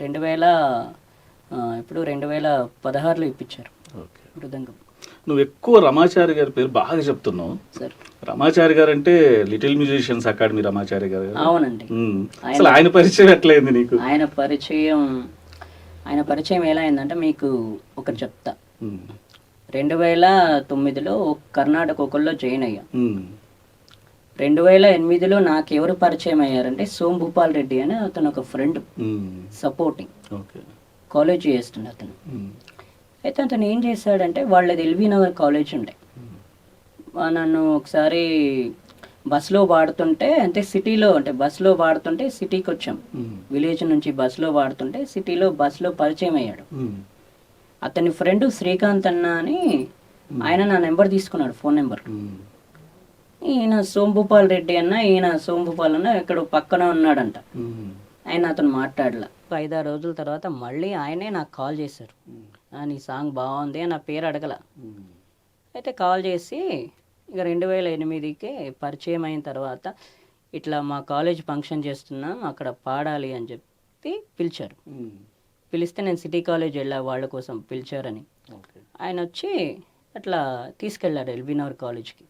2016లో ఇప్పించారు మృదంగం. నువ్వు ఎక్కువ రమాచారి గారి పేరు బాగా చెప్తున్నావు సార్. రమాచారి గారు అంటే లిటిల్ మ్యూజిషియన్స్ అకాడమీ రమాచారి గారు. అవునండి. అసలు ఆయన పరిచయం ఎట్లయింది నీకు? ఆయన పరిచయం ఎలా అయిందంటే మీకు ఒకటి చెప్తా. 2009లో కర్ణాటక ఒకళ్ళు జాయిన్ అయ్యా. 2008లో నాకెవరు పరిచయం అయ్యారంటే సోంభూపాల్ రెడ్డి అని అతను ఒక ఫ్రెండ్ సపోర్టింగ్ కాలేజ్ చేస్తుండే అతను. అయితే అతను ఏం చేశాడంటే వాళ్ళది ఎల్బీ నగర్ కాలేజ్ ఉండే. నన్ను ఒకసారి బస్సులో వాడుతుంటే అంటే సిటీలో అంటే బస్సులో వాడుతుంటే సిటీకి వచ్చాం. విలేజ్ నుంచి బస్సులో వాడుతుంటే సిటీలో బస్సులో పరిచయం అయ్యాడు. అతని ఫ్రెండ్ శ్రీకాంత్ అన్న అని ఆయన నా నెంబర్ తీసుకున్నాడు, ఫోన్ నెంబర్. ఈయన సోంభూపాల్ రెడ్డి అన్న, ఈయన సోంభూపాల్ అన్న ఎక్కడో పక్కన ఉన్నాడంట. ఆయన అతను మాట్లాడలా. 5-6 రోజుల తర్వాత మళ్ళీ ఆయనే నాకు కాల్ చేశారు. నీ సాంగ్ బాగుంది అని నా పేరు అడగల. అయితే కాల్ చేసి ఇక 2008కి పరిచయం అయిన తర్వాత ఇట్లా మా కాలేజ్ ఫంక్షన్ చేస్తున్నాం, అక్కడ పాడాలి అని చెప్పి పిలిచారు. పిలిస్తే నేను సిటీ కాలేజ్ వెళ్ళా, వాళ్ళ కోసం పిలిచారని. ఆయన వచ్చి అట్లా తీసుకెళ్ళారు ఎల్బీ నగర్ కాలేజ్కి.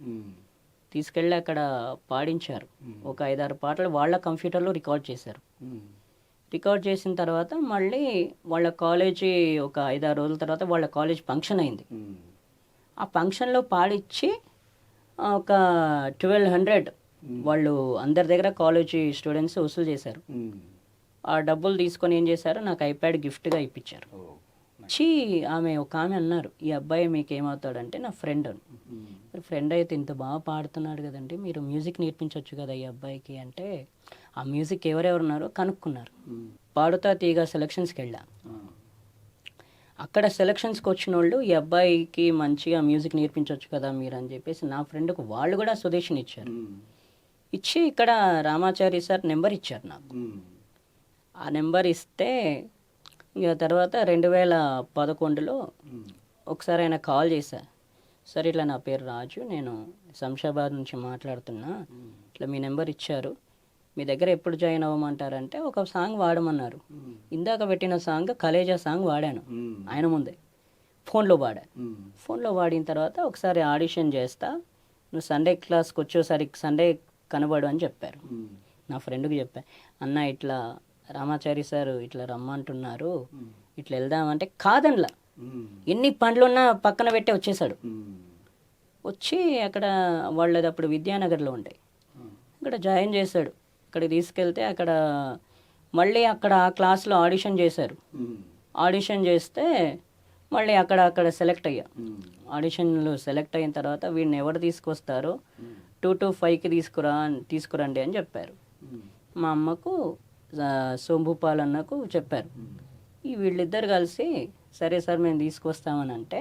తీసుకెళ్ళి అక్కడ పాడించారు. ఒక 5-6 పాటలు వాళ్ళ కంప్యూటర్లో రికార్డ్ చేశారు. రికార్డ్ చేసిన తర్వాత మళ్ళీ వాళ్ళ కాలేజీ ఒక 5-6 రోజుల తర్వాత వాళ్ళ కాలేజ్ ఫంక్షన్ అయింది. ఆ ఫంక్షన్లో పాడిచ్చి ఒక 1200 వాళ్ళు అందరి దగ్గర కాలేజీ స్టూడెంట్స్ వసూలు చేశారు. ఆ డబ్బులు తీసుకొని ఏం చేశారు, నాకు ఐప్యాడ్ గిఫ్ట్గా ఇప్పించారు. ఆమె అన్నారు, ఈ అబ్బాయి మీకు ఏమవుతాడంటే నా ఫ్రెండ్ అని. ఫ్రెండ్ అయితే ఇంత బాగా పాడుతున్నాడు కదండి, మీరు మ్యూజిక్ నేర్పించవచ్చు కదా ఈ అబ్బాయికి అంటే, ఆ మ్యూజిక్ ఎవరెవరున్నారో కనుక్కున్నారు. పాడుతా తీగ సెలక్షన్స్కి వెళ్ళా. అక్కడ సెలక్షన్స్కి వచ్చిన వాళ్ళు ఈ అబ్బాయికి మంచిగా మ్యూజిక్ నేర్పించవచ్చు కదా మీరు అని చెప్పేసి నా ఫ్రెండ్కు వాళ్ళు కూడా సజెషన్ ఇచ్చారు. ఇచ్చి ఇక్కడ రామాచారి సార్ నెంబర్ ఇచ్చారు నాకు. ఆ నెంబర్ ఇస్తే ఇక తర్వాత 2011లో ఒకసారి ఆయన కాల్ చేశారు. సార్ ఇట్లా నా పేరు రాజు, నేను శంషాబాద్ నుంచి మాట్లాడుతున్నా, ఇట్లా మీ నెంబర్ ఇచ్చారు, మీ దగ్గర ఎప్పుడు జాయిన్ అవ్వమంటారంటే ఒక సాంగ్ వాడమన్నారు. ఇందాక పెట్టిన సాంగ్ కలేజా సాంగ్ వాడాను ఆయన ముందే, ఫోన్లో వాడాను. ఫోన్లో వాడిన తర్వాత ఒకసారి ఆడిషన్ చేస్తా, నువ్వు సండే క్లాస్కి వచ్చేసరి సండే కనబడు అని చెప్పారు. నా ఫ్రెండ్కి చెప్పా, అన్న ఇట్లా రామాచారి సార్ ఇట్లా రమ్మంటున్నారు, ఇట్లా వెళ్దామంటే కాదనలా, ఎన్ని పనులున్నా పక్కన పెట్టే వచ్చేసాడు. వచ్చి అక్కడ వాళ్ళది అప్పుడు విద్యానగర్లో ఉంటాయి, అక్కడ జాయిన్ చేశాడు. అక్కడికి తీసుకెళ్తే అక్కడ మళ్ళీ అక్కడ ఆ క్లాస్లో ఆడిషన్ చేశారు. ఆడిషన్ చేస్తే మళ్ళీ అక్కడ సెలెక్ట్ అయ్యా. ఆడిషన్లో సెలెక్ట్ అయిన తర్వాత వీడిని ఎవరు తీసుకొస్తారో 2 to 5కి తీసుకురండి అని చెప్పారు. మా అమ్మకు సోంభూపాల్ అన్నకు చెప్పారు. ఈ వీళ్ళిద్దరు కలిసి సరే సార్ మేము తీసుకొస్తామని అంటే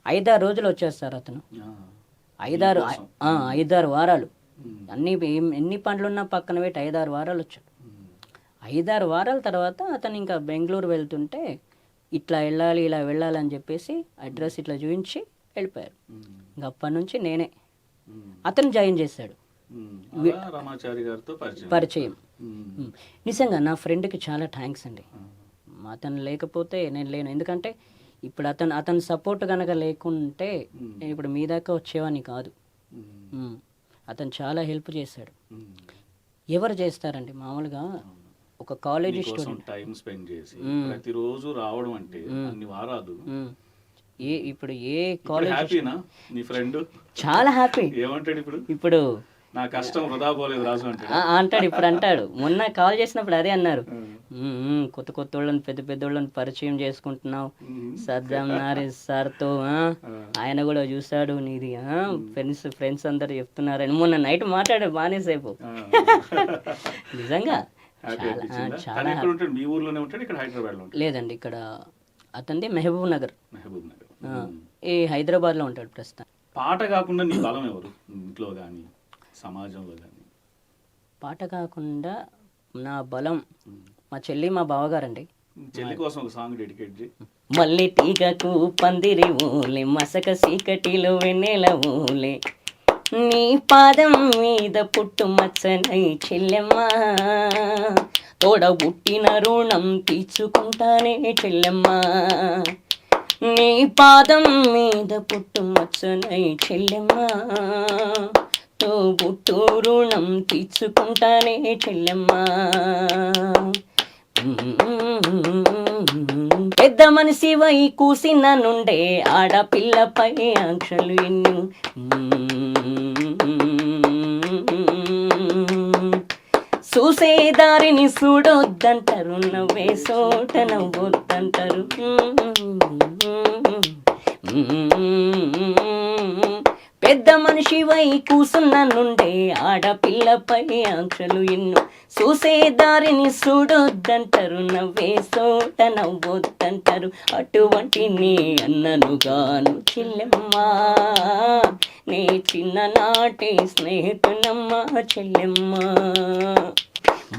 5-6 రోజులు వచ్చేస్తారు అతను. 5-6 వారాలు ఎన్ని పనులున్నా పక్కన పెట్టి 5-6 వారాలు వచ్చాడు. 5-6 వారాల తర్వాత అతను ఇంకా బెంగళూరు వెళ్తుంటే ఇట్లా వెళ్ళాలి ఇలా వెళ్ళాలని చెప్పేసి అడ్రస్ ఇట్లా చూపించి వెళ్ళిపోయారు. ఇంకా అప్పటి నుంచి నేనే అతను జాయిన్ చేశాడు. రామాచారి గారితో పరిచయం. నిజంగా నా ఫ్రెండ్కి చాలా థ్యాంక్స్ అండి. అతను లేకపోతే నేను లేను. ఎందుకంటే ఇప్పుడు అతను సపోర్ట్ కనుక లేకుంటే నేను ఇప్పుడు మీ దాకా వచ్చేవాడిని కాదు. అతను చాలా హెల్ప్ చేశాడు. ఎవరు చేస్తారండి మామూలుగా ఒక కాలేజీ స్టూడెంట్ టైం స్పెండ్ చేసి ప్రతిరోజు రావడం అంటే అన్ని వారాలు. ఇప్పుడు ఏ కాలేజ్ హ్యాపీనా నీ ఫ్రెండ్? చాలా హ్యాపీ. ఏమంటాడు ఇప్పుడు నా కష్టం వృధా పోలేదు రాజు అంటాడు. ఇప్పుడు అంటాడు. మొన్న కాల్ చేసినప్పుడు అదే అన్నారు, కొత్త వాళ్ళని పెద్ద వాళ్ళని పరిచయం చేసుకుంటున్నావు సద్దాం నారేష్ సార్తో, ఆయన కూడా చూసాడు నీది, ఫ్రెండ్స్ అందరు చెప్తున్నారని మొన్న నైట్ మాట్లాడాడు బాగానే సేపు. నిజంగా చాలా. లేదండి, ఇక్కడ అతనిది మహబూబ్ నగర్. ఈ హైదరాబాద్లో ఉంటాడు ప్రస్తుతం. పాట కాకుండా నీ బలం ఎవరు ఇంట్లో కానీ సమాజంలో కానీ? పాట కాకుండా నా బలం మా చెల్లి మా బావగారండి. చెల్లి కోసం ఒక సాంగ్ డెడికేట్ చేయి. మళ్ళీ టీకకు పందిరి ఊలే మసక సీకటిలో వెన్నెల ఊలే నీ పాదం మీద పుట్టు మచ్చనై చెల్లెమ్మ తోడబుట్టిన రుణం తీర్చుకుంటానే చెల్లెమ్మ నీ పాదం మీద పుట్టు మచ్చనై చెల్లెమ్మ తోబుట్టు రుణం తీర్చుకుంటానే చెల్లెమ్మ. పెద్ద మనిషి వై కూసిన నుండే ఆడపిల్లపై ఆంక్షలు ఎన్ను చూసే దారిని చూడొద్దంటారు, నవ్వే చోట నవ్వొద్దంటారు. పెద్ద మనిషి వై కూసున్న నుండే ఆడపిల్లపై ఆంక్షలు ఎన్ను చూసే దారిని చూడొద్దంటారు, నవ్వే చోట నవ్వొద్దంటారు. అటువంటి నీ అన్ననుగాను చెల్లెమ్మా నీ చిన్ననాటి స్నేహితునమ్మ చెల్లెమ్మ.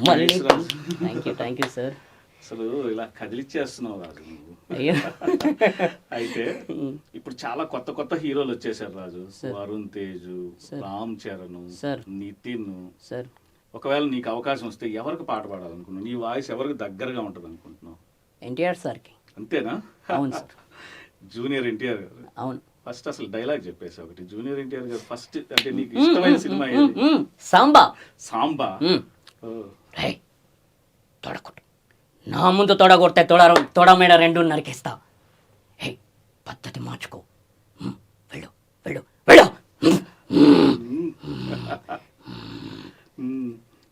మళ్ళీ థ్యాంక్ యూ సార్. అసలు ఇలా కదిలిచ్చేస్తున్నావు రాజు నువ్వు. అయ్యో అయితే ఇప్పుడు చాలా కొత్త హీరోలు వచ్చేసారు రాజు. వరుణ్ తేజ్, రామ్ చరణ్, నితిన్. సార్ ఒకవేళ నీకు అవకాశం వస్తే ఎవరికి పాట పాడాలనుకున్నావు? నీ వాయిస్ ఎవరికి దగ్గరగా ఉంటుంది అనుకుంటున్నావు? ఎన్టీఆర్ సార్కి. అంతేనా? అవును సార్. జూనియర్ ఎన్టీఆర్ గారు. అవును. ఫస్ట్ అసలు డైలాగ్ చెప్పేసి ఒకటి. జూనియర్ ఎన్టీఆర్ గారు ఫస్ట్ అంటే నీకు ఇష్టమైన సినిమా ఏది? సాంబా. సాంబా. తొడకొట్టు నా ముందు తొడగొడితే తొడ మీద 2 నరికేస్తా. హే పద్ధతి మార్చుకో. వెళ్ళు వెళ్ళు వెళ్ళు.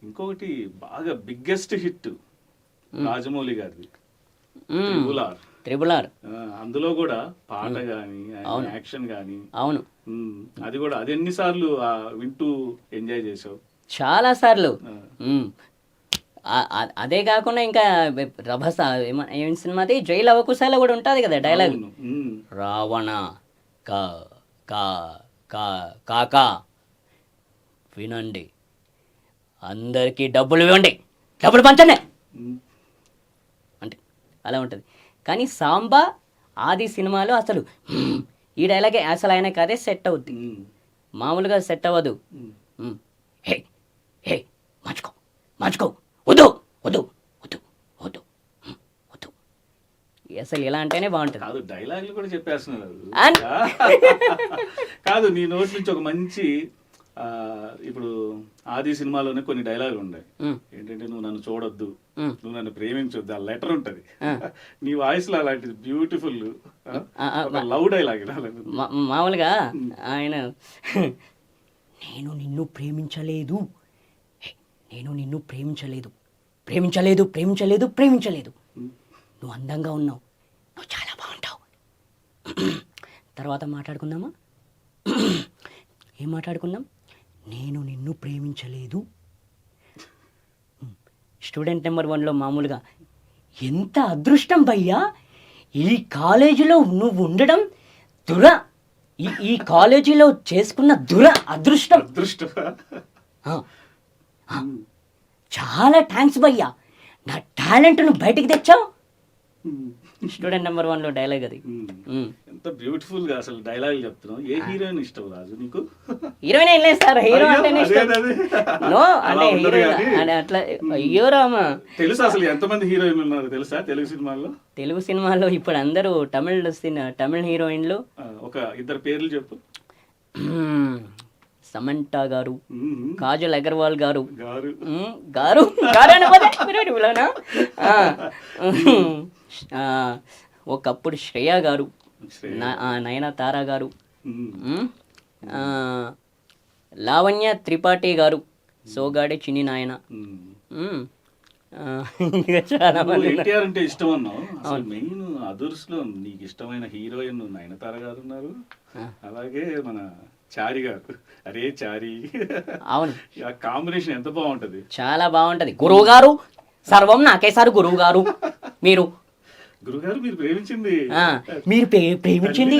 ఇంకొకటి బాగా బిగ్గెస్ట్ హిట్ రాజమౌళి గారిది ట్రిబుల్ ఆర్. అందులో కూడా పాట గాని యాక్షన్ గాని. అవును. అది కూడా అది ఎన్నిసార్లు వింటూ ఎంజాయ్ చేసావు? చాలా సార్లు. అదే కాకుండా ఇంకా ప్రభాస్ ఏం సినిమాది జైలు అవకుశాల కూడా ఉంటుంది కదా డైలాగ్. రావణ కా కా కా కాకా వినండి, అందరికీ డబ్బులు ఇవ్వండి, డబ్బులు పంచండి అంటే అలా ఉంటుంది. కానీ సాంబా ఆది సినిమాలో అసలు ఈ డైలాగే అసలు ఆయనకి అదే సెట్ అవుద్ది, మామూలుగా సెట్ అవ్వదు. హే హే మార్చుకో మార్చుకో, వద్దు వద్దు వద్దు వద్దు వద్దు, అసలు ఎలా అంటేనే బాగుంటుంది. కాదు డైలాగులు కూడా చెప్పేస్తున్నారు కాదు నీ నోటి నుంచి ఒక మంచి ఇప్పుడు ఆది సినిమాలోనే కొన్ని డైలాగులు ఉన్నాయి. ఏంటంటే నువ్వు నన్ను చూడొద్దు, నువ్వు నన్ను ప్రేమించొద్దు, ఆ లెటర్ ఉంటది. నీ వాయిస్ లో అలాంటిది బ్యూటిఫుల్ లవ్ డైలాగ్. మామూలుగా ఆయన నేను నిన్ను ప్రేమించలేదు, నేను నిన్ను ప్రేమించలేదు, ప్రేమించలేదు ప్రేమించలేదు ప్రేమించలేదు, నువ్వు అందంగా ఉన్నావు, తర్వాత మాట్లాడుకుందామా? ఏం మాట్లాడుకుందాం? నేను నిన్ను ప్రేమించలేదు. స్టూడెంట్ నెంబర్ 1లో మామూలుగా ఎంత అదృష్టం భయ్యా, ఈ కాలేజీలో నువ్వు ఉండడం ఈ కాలేజీలో చేసుకున్న అదృష్టం. ఆ, చాలా థ్యాంక్స్ భయ్యా, నా టాలెంట్ను బయటికి తెచ్చావు. స్టూడెంట్ నెంబర్ 1లో డైలాగ్ అది. ఎంత బ్యూటిఫుల్ గా అసలు డైలాగ్ చెప్తున్నావు. ఏ హీరోయిన్ ఇష్టం రాజు నీకు? హీరోయిన్ ఏం లేదు సార్, హీరో అంటేనే ఇష్టం. అదే. నో అలా అంటే ఉండదు హీరో కానీ. అని అట్లా. అయ్యో రామా, తెలుసా అసలు ఎంతమంది హీరోయిన్లు ఉన్నారు తెలుసా తెలుగు సినిమాల్లో? తెలుగు సినిమాలో ఇప్పుడు అందరూ తమిళ హీరోయిన్లు. ఒక ఇద్దరు పేర్లు చెప్పు. సమంతా గారు, కాజల్ అగర్వాల్ గారు. గారు గారు గారు అనబోదే మీరు పిలవనా? ఒకప్పుడు శ్రేయ గారు, నయనతార గారు, లావణ్య త్రిపాఠి గారు, సోగాడే చిన్ని నాయన. ఇంకా చాలా మంది. ఎన్టీఆర్ అంటే ఇష్టం అన్నావు. అసలు మెయిన్ అదర్స్ లో నీకు ఇష్టమైన హీరోయిన్ నయనతార గారు ఉన్నారు, అలాగే మన చారి గారు. అరే చారి, అవును, ఆ కాంబినేషన్ ఎంత బాగుంటది. చాలా బాగుంటది. గురువు గారు సర్వం నాకేసారు. గురువు గారు గురుగారు మీరు ప్రేమించింది మీరు ప్రేమించింది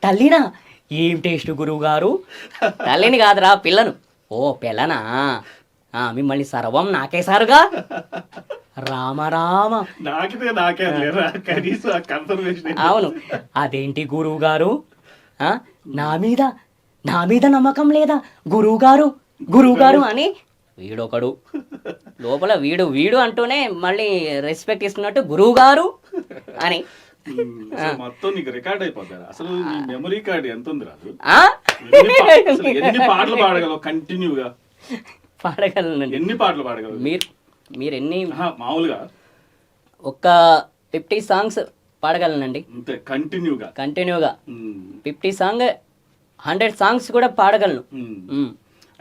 తల్లినా? ఏం టేస్ట్ గురువు గారు? తల్లిని కాదురా, పిల్లను. ఓ పిల్లనా? మిమ్మల్ని సర్వం నాకేసారుగా. రామ నాకే కనీసం కన్ఫర్మేషన్. అవును, అదేంటి గురువు గారు, నా మీద నమ్మకం లేదా గురువు గారు అని వీడొకడు లోపల వీడు అంటూనే మళ్ళీ రెస్పెక్ట్ ఇస్తున్నట్టు గురువు గారు అని. మొత్తం నీకు రికార్డ్ అయిపోతారు. అసలు నీ మెమరీ కార్డ్ ఎంత ఉంది రాజు? ఎన్ని పాటలు పాడగలవు కంటిన్యూగా? పాడగలను. ఎన్ని పాటలు పాడగలవు మీరు ఎన్ని? మామూలుగా ఒక 50 సాంగ్స్ పాడగలనండి అంతే కంటిన్యూగా. 50 సాంగ్ 100 సాంగ్స్ కూడా పాడగలను.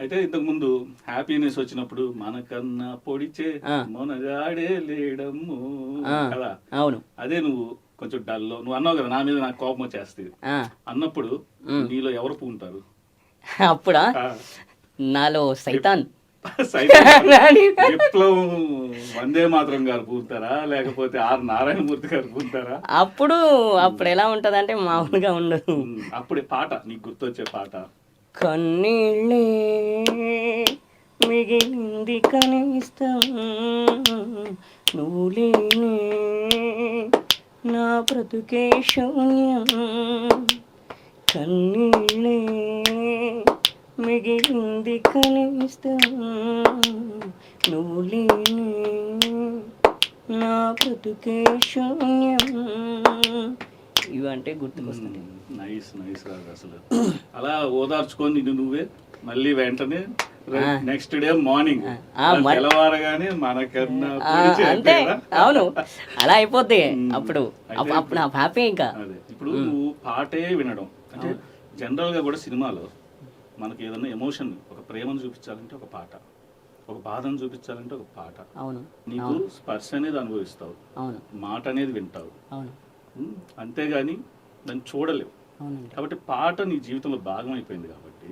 అయితే ఇంతకు ముందు హ్యాపీనెస్ వచ్చినప్పుడు మనకన్నా పొడిచే మొనగాడే లేడమ్ము కదా. అవును, అదే నువ్వు కొంచెం డల్లో నువ్వు అన్నావు కదా, నా మీద నాకు కోపం వచ్చేస్తుంది అన్నప్పుడు నీలో ఎవరు పూంటారు? అప్పుడా నాలో సైతాన్ విప్లవం వందే మాత్రం గారు పూంటారా, లేకపోతే ఆర్ నారాయణమూర్తి గారు పూంటారా? అప్పుడు ఎలా ఉంటదంటే మామూలుగా ఉండదు. అప్పుడే పాట నీకు గుర్తొచ్చే పాట? కన్నీళ్ళే మిగిలింది కనిష్టం, నువ్వు లేనే నా బ్రతుకే శూన్యం. కన్నీళ్ళే మిగిలింది కనిష్టం, నువ్వు లేనే నా బ్రతుకే శూన్యం. ఇవంటే గుర్తుకొస్తుంది. నైస్ రాజు. అసలు అలా ఓదార్చుకొని నువ్వే మళ్ళీ వెంటనే నెక్స్ట్ డే మార్నింగ్ తెల్లవారగానే మనకన్నా అంటే అవును, అలా అయిపోద్ది. అప్పుడు నా హ్యాపీ. ఇంకా అదే ఇప్పుడు నువ్వు పాటే వినడం అంటే జనరల్ గా కూడా సినిమాలో మనకి ఏదైనా ఎమోషన్, ఒక ప్రేమను చూపించాలంటే ఒక పాట, ఒక బాధను చూపించాలంటే ఒక పాట. అవును, నీకు స్పర్శ అనేది అనుభవిస్తావు, అవును, మాట అనేది వింటావు, అవును, అంతేగాని దాన్ని చూడలేవు. కాబట్టి పాట నీ జీవితంలో భాగం అయిపోయింది. కాబట్టి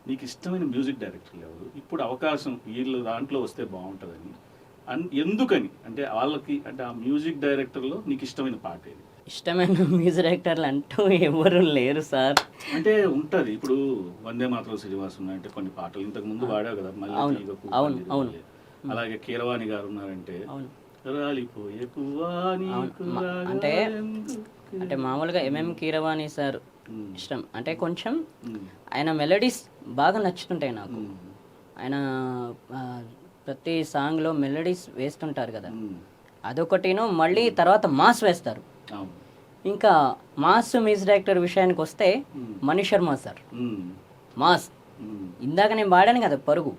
నీకు ఇష్టమైన మ్యూజిక్ డైరెక్టర్లు ఎవరు? ఇప్పుడు అవకాశం వీళ్ళు దాంట్లో వస్తే బాగుంటుందని ఎందుకని అంటే వాళ్ళకి అంటే ఆ మ్యూజిక్ డైరెక్టర్లో నీకు ఇష్టమైన పాట ఏది? ఇష్టమైన మ్యూజిక్ డైరెక్టర్లు అంటూ ఎవరు లేరు సార్. అంటే ఉంటది. ఇప్పుడు వందే మాత్రం శ్రీనివాస్ ఉన్నాయంటే కొన్ని పాటలు ఇంతకు ముందు వాడావు కదా, మళ్ళీ అలాగే కీరవాణి గారు ఉన్నారంటే రాలిపోయే అంటే మామూలుగా కీరవాణి సార్ ఇష్టం. అంటే కొంచెం ఆయన మెలడీస్ బాగా నచ్చుతుంటాయి నాకు. ఆయన ప్రతి సాంగ్లో మెలడీస్ వేస్తుంటారు కదా, అదొకటిను. మళ్ళీ తర్వాత మాస్ వేస్తారు. ఇంకా మాస్ మ్యూజిక్ డైరెక్టర్ విషయానికి వస్తే మణి శర్మ సార్ మాస్. ఇందాక నేను పాడాను కదా పరుగు,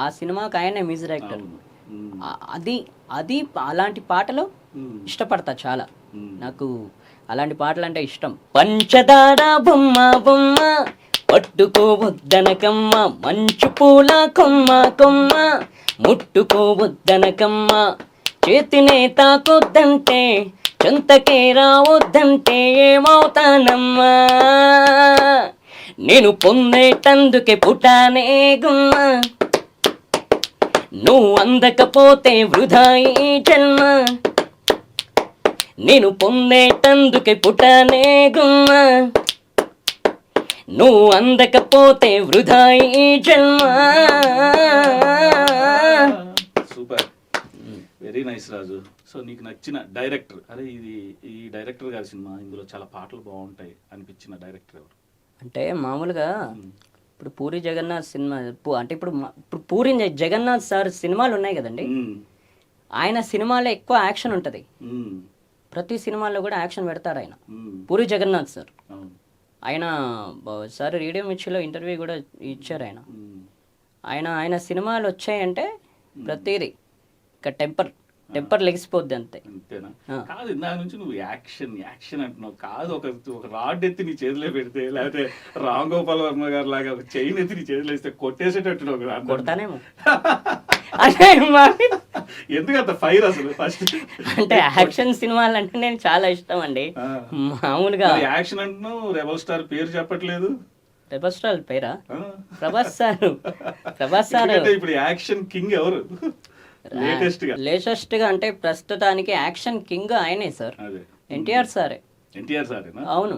ఆ సినిమాకి ఆయనే మ్యూజిక్ డైరెక్టర్. అది అలాంటి పాటలు ఇష్టపడతా చాలా. నాకు అలాంటి పాటలు అంటే ఇష్టం. పంచదార బొమ్మ బొమ్మ పట్టుకోవద్దనకమ్మ, మంచు పూల కొమ్మ కొమ్మ ముట్టుకోవద్దనకమ్మ, చేతినే తాకొద్దంటే చెంతకే రావద్దంటే ఏమవుతానమ్మా, నేను పొందేటందుకే పుట్టానే గుమ్మా, నువ్వు అందకపోతే వృధా ఈ జన్మ, నేను పొందేటందుకే పుట్టానే గుమ్మా, నువ్వు అందకపోతే వృధా ఈ జన్మ. సూపర్, వెరీ నైస్ రాజు. సో నీకు నచ్చిన డైరెక్టర్, అరే ఇది ఈ డైరెక్టర్ గారి సినిమా, ఇందులో చాలా పాటలు బాగుంటాయి అనిపించిన డైరెక్టర్ ఎవరు? అంటే మామూలుగా ఇప్పుడు పూరి జగన్నాథ్ సినిమా అంటే ఇప్పుడు పూరి జగన్నాథ్ సార్ సినిమాలు ఉన్నాయి కదండి, ఆయన సినిమాలో ఎక్కువ యాక్షన్ ఉంటుంది, ప్రతి సినిమాలో కూడా యాక్షన్ పెడతారు ఆయన. పూరి జగన్నాథ్ సార్ ఆయన సార్ రేడియో మిర్చిలో ఇంటర్వ్యూ కూడా ఇచ్చారు ఆయన. ఆయన సినిమాలు వచ్చాయంటే ప్రతిదీ ఇక టెంపర్ లెగిసిపోద్ది అంతే. అంతేనా? కాదు, ఇందాక నుంచి నువ్వు యాక్షన్ యాక్షన్ అంటున్నావు. కాదు, ఒక రాడ్ ఎత్తి నీ చేతిలో పెడితే, లేకపోతే రామ్ గోపాల్ వర్మ గారు లాగా ఒక చైన్ ఎత్తి నీ చేతిలో ఇస్తే కొట్టేసేటట్టు కొడతానేమో. ఎందుకంత ఫైర్ అసలు ఫస్ట్? అంటే యాక్షన్ సినిమాలు అంటే నేను చాలా ఇష్టం అండి. మామూలుగా యాక్షన్ అంటున్నావు, రెబల్ స్టార్ పేరు చెప్పట్లేదు. రెబల్ స్టార్ పేరా? ప్రభాస్ సార్. ఇప్పుడు యాక్షన్ కింగ్ ఎవరు లేటెస్ట్ గా? అంటే ప్రస్తుతానికి యాక్షన్ కింగ్ ఆయనే సార్, ఎన్టీఆర్ సారే. అవును,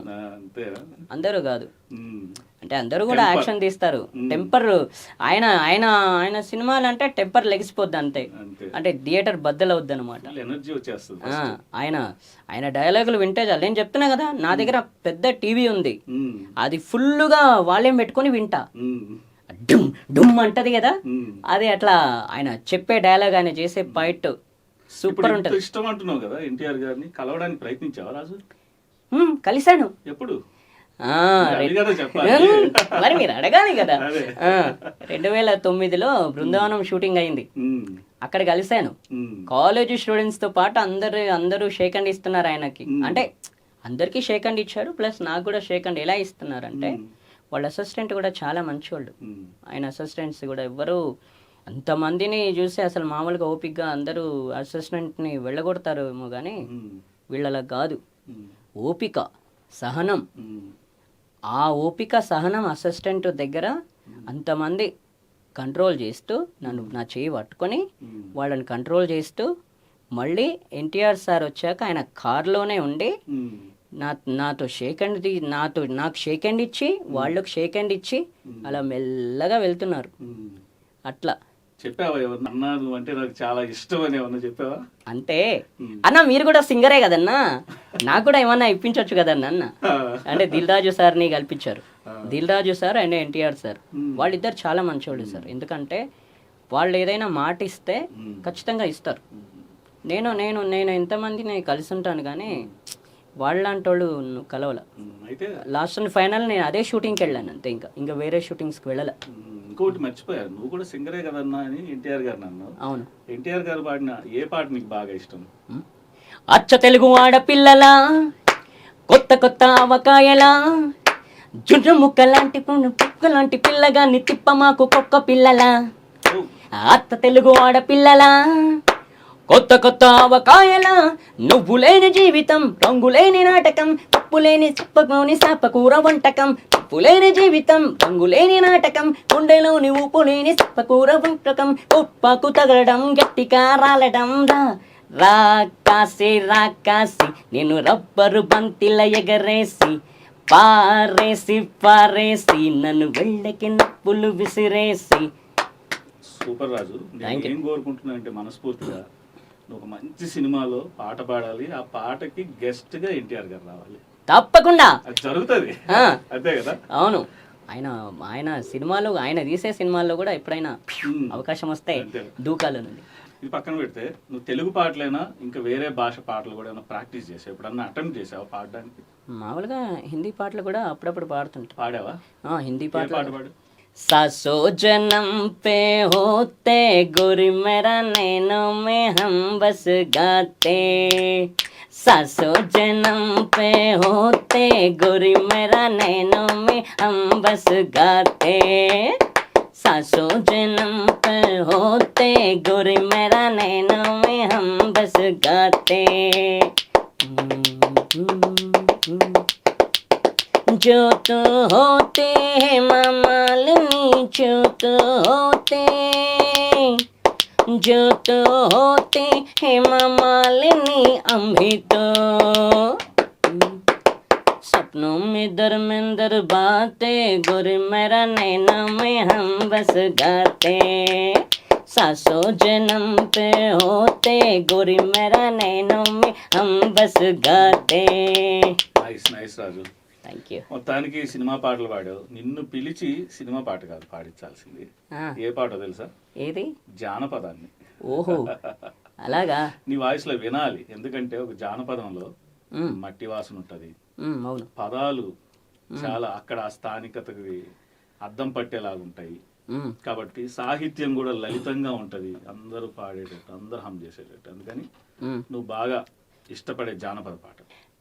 అందరూ కాదు, అంటే అందరూ కూడా యాక్షన్ తీస్తారు. టెంపర్ ఆయన సినిమాలు అంటే టెంపర్ లెగిసిపోద్ది అంతే, అంటే థియేటర్ బద్దలవుద్ది అనమాట. ఆయన డైలాగులు వింటే చాలు. నేను చెప్తున్నా కదా, నా దగ్గర పెద్ద టీవీ ఉంది, అది ఫుల్గా వాల్యూమ్ పెట్టుకుని వింటా. డుమ్ డుమ్ అంటది కదా, అది అట్లా ఆయన చెప్పే డైలాగ్, ఆయన చేసే ఫైట్ సూపర్ ఉంటది. ఇష్టం అంటున్నావు కదా ఎన్టీఆర్ గారిని, కలవడానికి ప్రయత్నించావా రాజు? కలిశాను. ఎప్పుడు? మరి మీరు అడగాలి కదా. 2009లో బృందావనం షూటింగ్ అయింది, అక్కడ కలిశాను. కాలేజీ స్టూడెంట్స్ తో పాటు అందరూ షేక్ హ్యాండ్ ఇస్తున్నారు ఆయనకి. అంటే అందరికీ షేక్ హ్యాండ్ ఇచ్చారు, ప్లస్ నాకు కూడా షేక్ హ్యాండ్. ఎలా ఇస్తున్నారంటే వాళ్ళ అసిస్టెంట్ కూడా చాలా మంచివాళ్ళు. ఆయన అసిస్టెంట్స్ కూడా ఎవ్వరు అంతమందిని చూసి అసలు మామూలుగా ఓపిక్గా అందరూ అసిస్టెంట్ని వెళ్ళగొడతారు ఏమో కానీ వీళ్ళలా కాదు. ఓపిక, సహనం, ఆ ఓపిక సహనం అసిస్టెంట్ దగ్గర అంతమంది కంట్రోల్ చేస్తూ, నా చేయి పట్టుకొని వాళ్ళని కంట్రోల్ చేస్తూ, మళ్ళీ ఎన్టీఆర్ సార్ వచ్చాక ఆయన కార్లోనే ఉండి నాతో షేక్ హ్యాండ్ నాకు షేక్ హ్యాండ్ ఇచ్చి, వాళ్ళకి షేక్ హ్యాండ్ ఇచ్చి అలా మెల్లగా వెళ్తున్నారు. అట్లా చెప్పావా? అన్నా నువ్వు అంటే నాకు చాలా ఇష్టం అని ఏమన్నా చెప్పావా? అంటే అన్న మీరు కూడా సింగరే కదన్నా, నాకు కూడా ఏమన్నా ఇప్పించవచ్చు కదన్నా అన్న. అంటే దిల్ రాజు సార్ని కల్పించారు. Dil Raju sir and NTR sir, వాళ్ళిద్దరు చాలా మంచివాళ్ళు సార్. ఎందుకంటే వాళ్ళు ఏదైనా మాట ఇస్తే ఖచ్చితంగా ఇస్తారు. నేను ఎంతమందిని కలిసి ఉంటాను కానీ వాళ్ళంటి వాళ్ళు కలవల. లాస్ట్ అండ్ ఫైనల్ నేను అదే షూటింగ్కి వెళ్ళాను అంతే, ఇంకా వేరే షూటింగ్స్కి వెళ్ళాల. ఇంకోటి మర్చిపోయారు, నువ్వు కూడా సింగరే కదన్నా అని ఎన్టీఆర్ గారు అన్నావు. అవును. ఎన్టీఆర్ గారు పాడిన ఏ పాట నీకు బాగా ఇష్టం? అచ్చ తెలుగు ఆడపిల్లలా, కొత్త కొత్త ఆవకాయలా, జున్ను ముక్క లాంటి పుక్క లాంటి పిల్లగాన్ని తిప్ప మాకు కుక్క పిల్లలా. అత్త తెలుగు ఆడపిల్లలా, కొత్త కొత్త ఆవకాయలా, నువ్వు లేని జీవితం, రంగులేని నాటకం, ఉప్పులేని చెప్పకోని సాపకూర వంటకం. ఉప్పులేని జీవితం, రంగులేని నాటకం, గుండెలోని ఉప్పులేని సాపకూర వంటకం. ఉప్పాకు తగలడం, గట్టిగా రాలడం, రాకాసి నేను రబ్బరు బంతిల ఎగరేసి, పారేసి నన్ను వెళ్ళకి నప్పులు విసిరేసి. సూపర్ రాజు, నేను ఏం కోరుకుంటున్నా అంటే మనస్ఫూర్తిగా ఒక మంచి సినిమాలో పాట పాడాలి, ఆ పాటకి గెస్ట్ గా ఎన్టీఆర్ గారు రావాలి. తప్పకుండా అది జరుగుతుంది, అంతే కదా? అవును. ఆయన సినిమాలో, ఆయన తీసే సినిమాల్లో కూడా ఎప్పుడైనా అవకాశం వస్తే దూకాలు ఉంది. ఇది పక్కన పెడితే నువ్వు తెలుగు పాటలైనా ఇంకా వేరే భాష పాటలు కూడా ఏమైనా ప్రాక్టీస్ చేసావు? ఎప్పుడన్నా అటెంప్ట్ చేసావా పాడడానికి? మామూలుగా హిందీ పాటలు కూడా అప్పుడప్పుడు పాడుతుంటా. పాడావా? హిందీ పాట పాడు. सासो जन्म पे होते गुरु मेरा नैनों में हम बस गाते, सासो जन्म पे होते गुरु मेरा नैनों में हम बस गाते, सासो जन्म पे होते गुरु मेरा नैनों में हम बस गाते. जो तो होते हैं मामालिनी, जो तो होते, जो तो होते हैं मामालिनी, हम भी तो सपनों में दरमिंदर बातें, गोरी मेरा नैना में हम बस गाते, सासों जन्म पे होते, गोरी मेरा नैनों में हम बस गाते. నైస్ రాజు. Thank you. మొత్తానికి సినిమా పాటలు పాడావు. నిన్ను పిలిచి సినిమా పాట కాదు పాడించాల్సింది. ఏ పాటో తెలుసా? ఏది? జానపదాన్ని. ఓహో అలాగా. నీ వాయిస్ లో వినాలి, ఎందుకంటే ఒక జానపదంలో మట్టి వాసన ఉంటది, అవును, పదాలు చాలా అక్కడ ఆ స్థానికతకి అద్దం పట్టేలాగా ఉంటాయి. కాబట్టి సాహిత్యం కూడా లలితంగా ఉంటది, అందరూ పాడేటట్టు, అందరూ హమ్ చేసేటట్టు. అందుకని నువ్వు బాగా ఇష్టపడే జానపద పాట.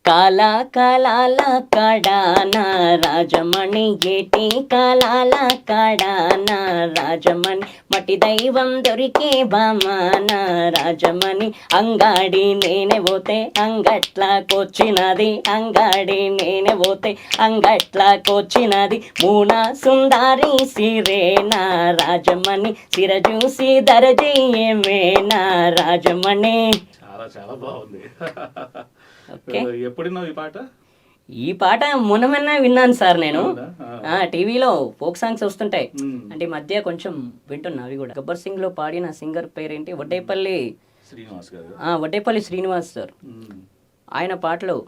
కాలా కాలాల కడానా రాజమణి, ఏటి కాలాల కడానా రాజమణి, మట్టి దైవం దొరికే బామాన రాజమణి, అంగాడి నేనే పోతే అంగట్లాకొచ్చినది, అంగాడి నేనే పోతే అంగట్లాకొచ్చినది, మూన సుందారి సిరేనా రాజమణి, సిర చూసి దరజేయేమేనా రాజమణి. చాలా చాలా బాగుంది. ఓకే. ఎప్పుడున్నావు ఈ పాట? ఈ పాట మొన్న విన్నాను సార్ నేను. టీవీలో ఫోక్ సాంగ్స్ వస్తుంటాయి అంటే ఈ మధ్య కొంచెం వింటున్నా అవి కూడా. గబ్బర్ సింగ్ లో పాడిన సింగర్ పేరేంటి? వడ్డేపల్లి శ్రీనివాస్ గారు. వడ్డేపల్లి శ్రీనివాస్ సార్. ఆయన పాటలో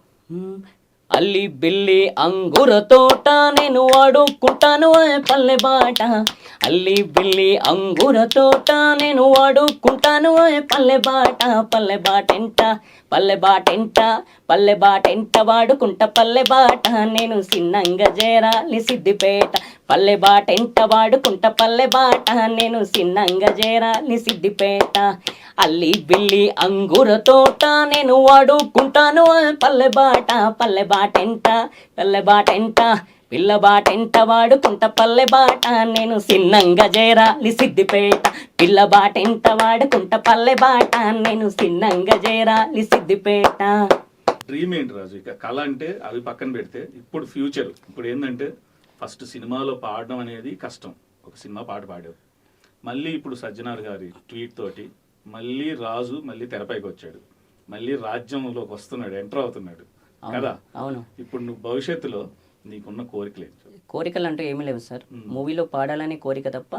అల్లి బిల్లి అంగుర తోట నేను వాడుకుంటాను పల్లె బాట, అల్లి బిల్లి అంగుర తోట నేను వాడుకుంటాను పల్లె బాట, పల్లె బాటెంట పల్లె బాటెంట పల్లె బాటెంట వాడుకుంటా పల్లె బాట, నేను సిన్నంగా చేరాలి సిద్దిపేట, పల్లె బాటెంట వాడుకుంటా పల్లె బాట, నేను సిన్నంగా చేరాలి సిద్దిపేట, అల్లి బిల్లి అంగుర తోట నేను వాడుకుంటాను పల్లె బాట, పల్లె బాటెంట పల్లె బాటెంట పిల్ల బాటెంట వాడుకుంటా పల్లె బాట, నేను సిన్నంగా చేరాలి సిద్దిపేట, పిల్ల బాటెంట వాడుకుంటా పల్లె బాట, నేను సిన్నంగా చేరాలి సిద్దిపేట. డ్రీమ్ ఏంటి రాజు? ఇక కళ అంటే అవి పక్కన పెడితే ఇప్పుడు ఫ్యూచర్, ఇప్పుడు ఏంటంటే ఫస్ట్ సినిమాలో పాడడం అనేది కష్టం. ఒక సినిమా పాట పాడావు, మళ్ళీ ఇప్పుడు సజ్జనార్ గారి ట్వీట్ తోటి మళ్ళీ రాజు మళ్ళీ తెరపైకి వచ్చాడు, మళ్ళీ రాజ్యంలోకి వస్తున్నాడు, ఎంటర్ అవుతున్నాడు కదా. అవును. ఇప్పుడు నువ్వు భవిష్యత్తులో నీకున్న కోరికలు ఏంటి? కోరికలు అంటూ ఏమీ లేవు సార్. మూవీలో పాడాలని కోరిక తప్ప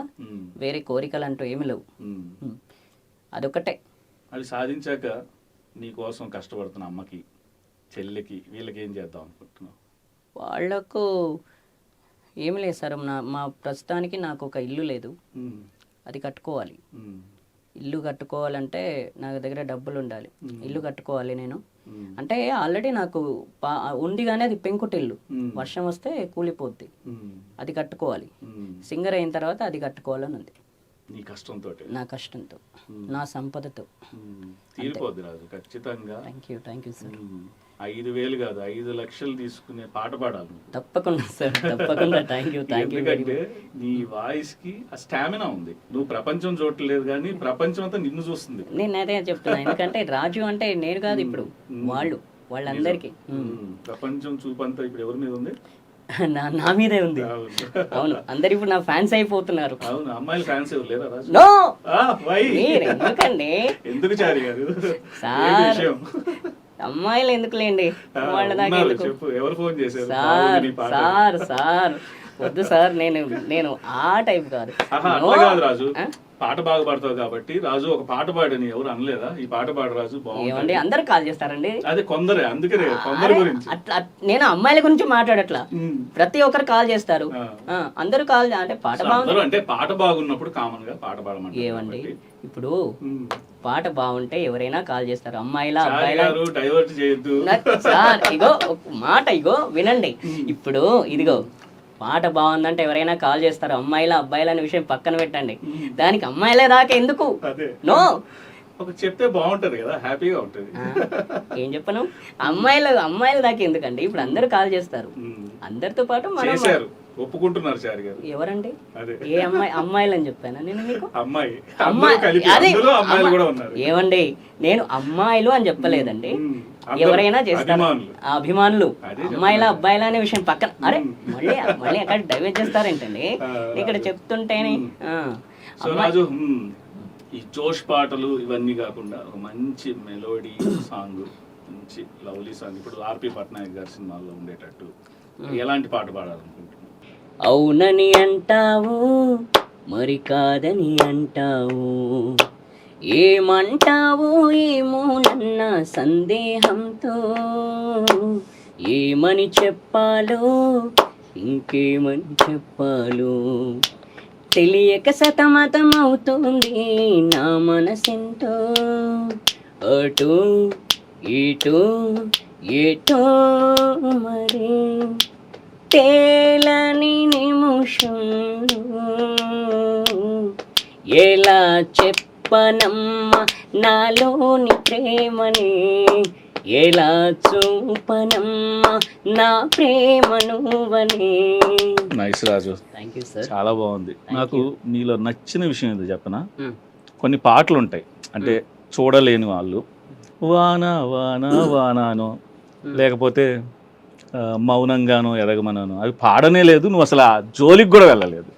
వేరే కోరికలు అంటూ ఏమీ లేవు. అదొకటే. అది సాధించాక నీ కోసం కష్టపడుతున్న అమ్మకి, చెల్లికి, వీళ్ళకి ఏం చేద్దాం అనుకుంటున్నావు? వాళ్ళకు ఏమి లేదు సార్. మా ప్రస్తుతానికి నాకు ఒక ఇల్లు లేదు, అది కట్టుకోవాలి. ఇల్లు కట్టుకోవాలంటే నా దగ్గర డబ్బులు ఉండాలి. ఇల్లు కట్టుకోవాలి నేను. అంటే ఆల్రెడీ నాకు ఉంది కానీ అది పెంకుటిల్లు, వర్షం వస్తే కూలిపోద్ది. అది కట్టుకోవాలి. సింగర్ అయిన తర్వాత అది కట్టుకోవాలని ఉంది. నీ కష్టంతో, నా కష్టంతో, నా సంపదతో తీరిపోద్ది రాజు ఖచ్చితంగా. Thank you sir. 5,000 కాదు 5 లక్షలు తీసుకునే పాట పాడాలి. తప్పకుండా సార్, తప్పకుండా. Thank you. ఎందుకంటే నీ వాయిస్ కి ఆ స్టామినా ఉంది. నువ్వు ప్రపంచం చూడలేదు కానీ ప్రపంచం అంతా నిన్ను చూస్తుంది. నేను అదే చెప్తున్నా, ఎందుకంటే రాజు అంటే నేను కాదు, ఇప్పుడు వాళ్ళందరికీ ప్రపంచం చూపంతా ఇప్పుడు ఎవరి మీద ఉంది? నా మీదే ఉంది. అవును, అందరు ఇప్పుడు నా ఫ్యాన్స్ అయిపోతున్నారు. అవును, అమ్మాయిలు ఫ్యాన్స్ ఎవరు లేరా రాజు? నో, మీరు ఎందుకండి? ఎందుకు చారి గారు సార్, అమ్మాయిలు ఎందుకులేండి, వాళ్ళ దాకా చెప్పు, ఎవరు ఫోన్ చేశారు? సార్ సార్ వద్దు సార్, నేను ఆ టైప్ కాదు. అట్లా కాదు రాజు, పాట బాగా పాడతావు కాబట్టి రాజు ఒక పాట పాడని ఎవరు అనలేదా? ఈ పాట పాడు రాజు బాగుంది. అందరు కాల్ చేస్తారండి. అదే కొందరే, అందుకనే కొందరి గురించి. అట్లా నేను అమ్మాయిల గురించి మాట్లాడట్లా, ప్రతి ఒక్కరు కాల్ చేస్తారు. అందరూ కాల్ అంటే పాట బాగుంది అంటే పాట బాగున్నప్పుడు కామన్ గా పాట పాడమంటారు. ఏమండి, ఇప్పుడు పాట బాగుంటే ఎవరైనా కాల్ చేస్తారు. అమ్మాయిలా అబ్బాయిలా డైవర్ట్ చేయొద్దు సార్. ఇగో మాట, ఇగో వినండి. ఇప్పుడు ఇదిగో పాట బాగుందంటే ఎవరైనా కాల్ చేస్తారు. అమ్మాయిలా అబ్బాయిలా అనే విషయం పక్కన పెట్టండి, దానికి అమ్మాయిలే దాకా ఎందుకు? నో, చెప్తే బాగుంటది కదా, హ్యాపీగా ఉంటది. ఏం చెప్పను, అమ్మాయిల దాకా ఎందుకండి? ఇప్పుడు అందరూ కాల్ చేస్తారు, అందరితో పాటు మనం ఒప్పుకుంటున్నారు చారి గారు. ఎవరండి? అదే ఏ అమ్మాయి? అమ్మాయిలు అని చెప్పానా నేను మీకు? అమ్మాయి అమ్మాయి అదే అమ్మాయిలు కూడా ఉన్నారు. ఏమండి, నేను అమ్మాయిలు అని చెప్పలేదండి. అందరూ ఎవరైనా చేస్తారు, అభిమానులు. ఆ అభిమానులు. అదే అమ్మాయిల అబ్బాయిల అనే విషయం పక్కన. అరే మళ్ళీ మళ్ళీ అక్కడ డైవర్ట్ చేస్తారేంటండి ఇక్కడ చెప్తుంటేనే. సో రాజు, ఈ జోష్ పాటలు ఇవన్నీ కాకుండా ఒక మంచి మెలోడీ సాంగ్, మంచి లవ్లీ సాంగ్ ఇప్పుడు ఆర్పి పట్నాయక్ గారి సినిమాల్లో ఉండేటట్టు ఎలాంటి పాట పాడాలనుకుంటున్నాను? అవునని అంటావు మరి కాదని అంటావు, ఏమంటావు ఏమో నన్న సందేహంతో, ఏమని చెప్పాలో ఇంకేమని చెప్పాలో తెలియక సతమతం అవుతుంది నా మనసెంతో, అటు ఇటు ఏటో మరి తేలని నిమిషంలో ఎలా చెప్పనమ్మా నాలోని ప్రేమని, ఎలా చూపనమ్మా నా ప్రేమ నువ్వని. Nice Raju, thank you sir. చాలా బాగుంది. నాకు నీలో నచ్చిన విషయం ఏదో చెప్పనా? కొన్ని పాటలు ఉంటాయి అంటే చూడలేని వాళ్ళు వాన వాన వానానో లేకపోతే మౌనంగానో ఎదగమనో అవి పాడనే లేదు, నువ్వు అసలు ఆ జోలికి కూడా వెళ్ళలేదు.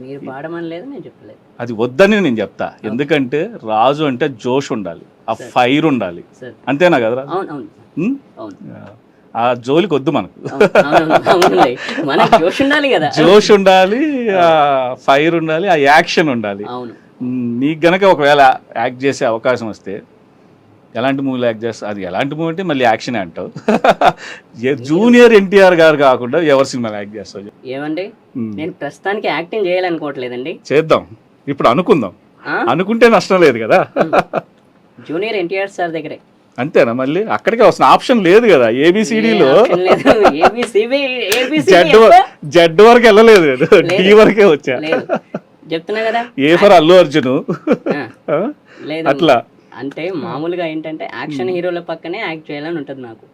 మీరు పాడమని లేదు, నేను చెప్పలేదు. అది వద్దని నేను చెప్తా, ఎందుకంటే రాజు అంటే జోష్ ఉండాలి, ఆ ఫైర్ ఉండాలి, అంతేనా కదా రాజు? అవును అవును అవును. ఆ జోలికి వద్దు మనకు. మనకు జోష్ ఉండాలి కదా, జోష్ ఉండాలి, ఆ ఫైర్ ఉండాలి, ఆ యాక్షన్ ఉండాలి. అవును. నీకు గనక ఒకవేళ యాక్ట్ చేసే అవకాశం వస్తే ఎలాంటి మూవీలో యాక్ట్ చేస్తా? అది ఎలాంటి మూవీ అంటే మళ్ళీ యాక్షన్ అంటావు. జూనియర్ ఎన్టీఆర్ గారు కాకుండా ఎవరి సినిమాలో యాక్ట్ చేస్తావు? ఏమండి, నేను ప్రస్తుతానికి యాక్టింగ్ చేయాలనుకోవట్లేదండి. చేద్దాం, ఇప్పుడు అనుకుందాం. అనుకుంటే నష్టం లేదు కదా. జూనియర్ ఎన్టీఆర్ సార్ దగ్గరే. అంతేనా? మళ్ళీ అక్కడికే వస్తున్న ఆప్షన్ లేదు కదా. ఏబిసిడిలో జెడ్ వరకు వెళ్ళలేదు, డి వరకే వచ్చా. చెప్తున్నా కదా, ఏ ఫర్ అల్లు అర్జున్ అట్లా. అంటే మామూలుగా ఏంటంటే యాక్షన్ హీరోల పక్కనే యాక్ట్ చేయాలని ఉంటుంది నాకు.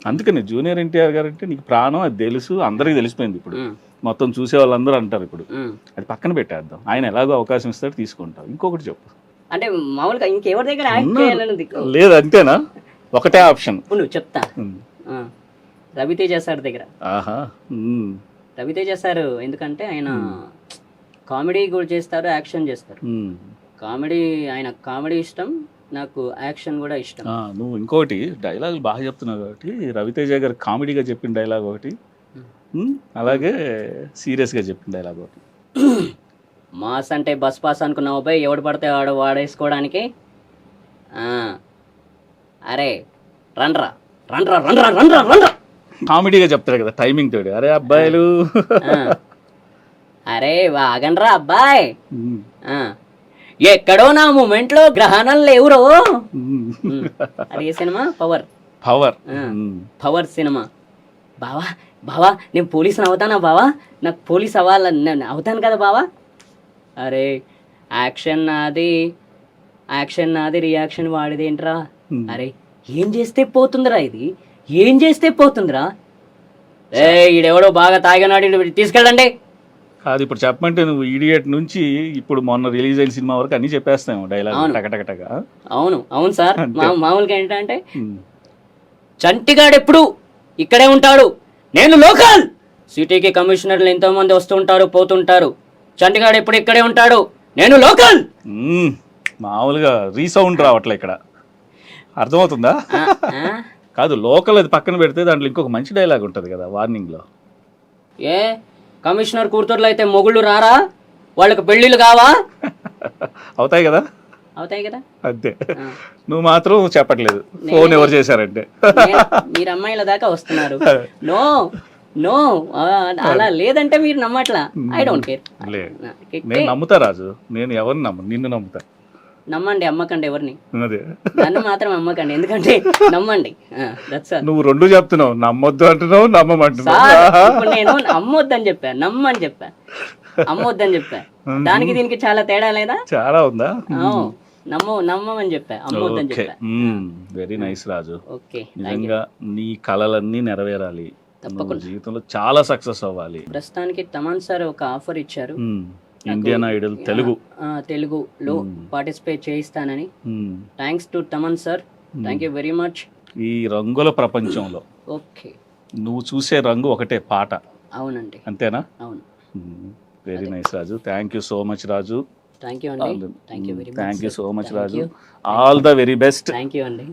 అందుకని జూనియర్ ఎన్టీఆర్ గారు అంటే నీకు ప్రాణం, అది తెలుసు, అందరికి తెలిసిపోయింది. ఇప్పుడు మొత్తం చూసే వాళ్ళందరూ అంటారు ఇప్పుడు అది పక్కన పెట్టేద్దాం. ఆయన ఎలాగో అవకాశం ఇస్తాడు, తీసుకుంటాం. ఇంకొకటి చెప్పు. అంటే మామూలుగా ఇంకెవరి దగ్గర యాక్ట్ చేయాలని లేదు, అంతేనా? ఒకటే ఆప్షన్. నువ్వు చెప్తా. రవితేజ సార్ దగ్గర. ఆహా, రవితేజ సార్ ఎందుకంటే ఆయన కామెడీ కూడా చేస్తారు, యాక్షన్ చేస్తారు. కామెడీ, ఆయన కామెడీ ఇష్టం, నాకు యాక్షన్ కూడా ఇష్టం. నువ్వు ఇంకోటి డైలాగులు బాగా చెప్తున్నావు కాబట్టి రవితేజ గారు కామెడీగా చెప్పిన డైలాగ్ ఒకటి, అలాగే సీరియస్గా చెప్పిన డైలాగ్ ఒకటి. మాస్ అంటే బస్ పాస్ అనుకున్నావు అబ్బాయి, ఎవడు పడితే వాడు వాడేసుకోవడానికి. అరే రండ్రా రండ్రా రండ్రా రండ్రా రండ్రా కామెడీగా చెప్తాడు కదా, టైమింగ్ తోడు. అరే అబ్బాయిలు, అరే వాగండ్రా అబ్బాయి, ఎక్కడో నా మూమెంట్ లో గ్రహణం లేవురో. అది ఏ cinema? Power. Power power cinema. బావా బావా నేను పోలీసుని అవుతానా బావా, నాకు పోలీస్ అవ్వాలని అవుతాను కదా బావా. అరే యాక్షన్ నాది, యాక్షన్ నాది, రియాక్షన్ వాడిది ఏంట్రా. అరే ఏం చేస్తే పోతుందిరా ఇది, ఏం చేస్తే పోతుందిరా. ఏ ఈడెవడో బాగా తాగినాడు, తీసుకెళ్ళండి. అది ఇప్పుడు చెప్పమంటే నువ్వు ఈడియట్ నుంచి ఇప్పుడు మొన్న రిలీజ్ అయిన సినిమా వరకు అన్ని చెప్పేస్తాము డైలాగ్ టకటకటగా. అవును అవును సార్. మామూలుగా ఏంటంటే చంటిగాడు ఎప్పుడు ఇక్కడే ఉంటాడు, నేను లోకల్. సిటీకి కమిషనర్లు ఎంతో మంది వస్తుంటారు పోతుంటారు, చంటిగాడు ఎప్పుడు ఇక్కడే ఉంటాడు, నేను లోకల్. మామూలుగా రీసౌండ్ రావట్లే ఇక్కడ, అర్థమవుతుందా? కాదు, లోకల్ అది పక్కన పెడితే దాంట్లో ఇంకొక మంచి డైలాగ్ ఉంటుంది కదా వార్నింగ్ లో. ఏ కమిషనర్ కూతుర్లు అయితే మొగుళ్ళు రారా, వాళ్ళకి పెళ్ళిళ్ళు కావా? అవుతాయి కదా, అవుతాయి కదా. అంతే. నువ్వు మాత్రం చెప్పట్లేదు, ఫోన్ ఎవరు చేశారంటే. మీరు అమ్మాయిల దాకా వస్తున్నారు. నో నో అలా లేదంటే మీరు నమ్మట్లా. I don't care. నేను నమ్ముతా రాజు, నేను ఎవరిని నమ్ము, నిన్ను నమ్ముతా. నమ్మండి, అమ్మకండి ఎవరిని, నన్ను మాత్రం అమ్మకండి, ఎందుకంటే నమ్మండి. నువ్వు రెండు చెప్తున్నావు, నమ్మొద్దు అంటున్నావు, నమ్మమంటున్నావు. నేను అమ్మొద్దని చెప్పా, నమ్మని చెప్పా, అమ్మొద్దని చెప్పా. దానికి దీనికి చాలా తేడా లేదా? చాలా ఉందా? నమ్మమని చెప్పా, అమ్మొద్దని చెప్పా. వెరీ నైస్ రాజు. ఓకే, నిజంగా నీ కళలన్నీ నెరవేరాలి, తప్పకుండా. నువ్వు జీవితంలో చాలా సక్సెస్ అవ్వాలి. ప్రస్తుతానికి తమన్ సార్ ఒక ఆఫర్ ఇచ్చారు, ఇండియన్ ఐడల్ తెలుగు తెలుగులో పార్టిసిపేట్ చేయిస్తానని. Thanks to Thaman sir, thank you very much. ఈ రంగుల ప్రపంచంలో ఓకే, నువ్వు చూసే రంగు ఒకటే పాట, అవునండి, అంతేనా? అవును. Very nice Raju, thank you so much Raju. Thank you అండి, thank you very much. Thank you so much Raju, all the very best. Thank you అండి.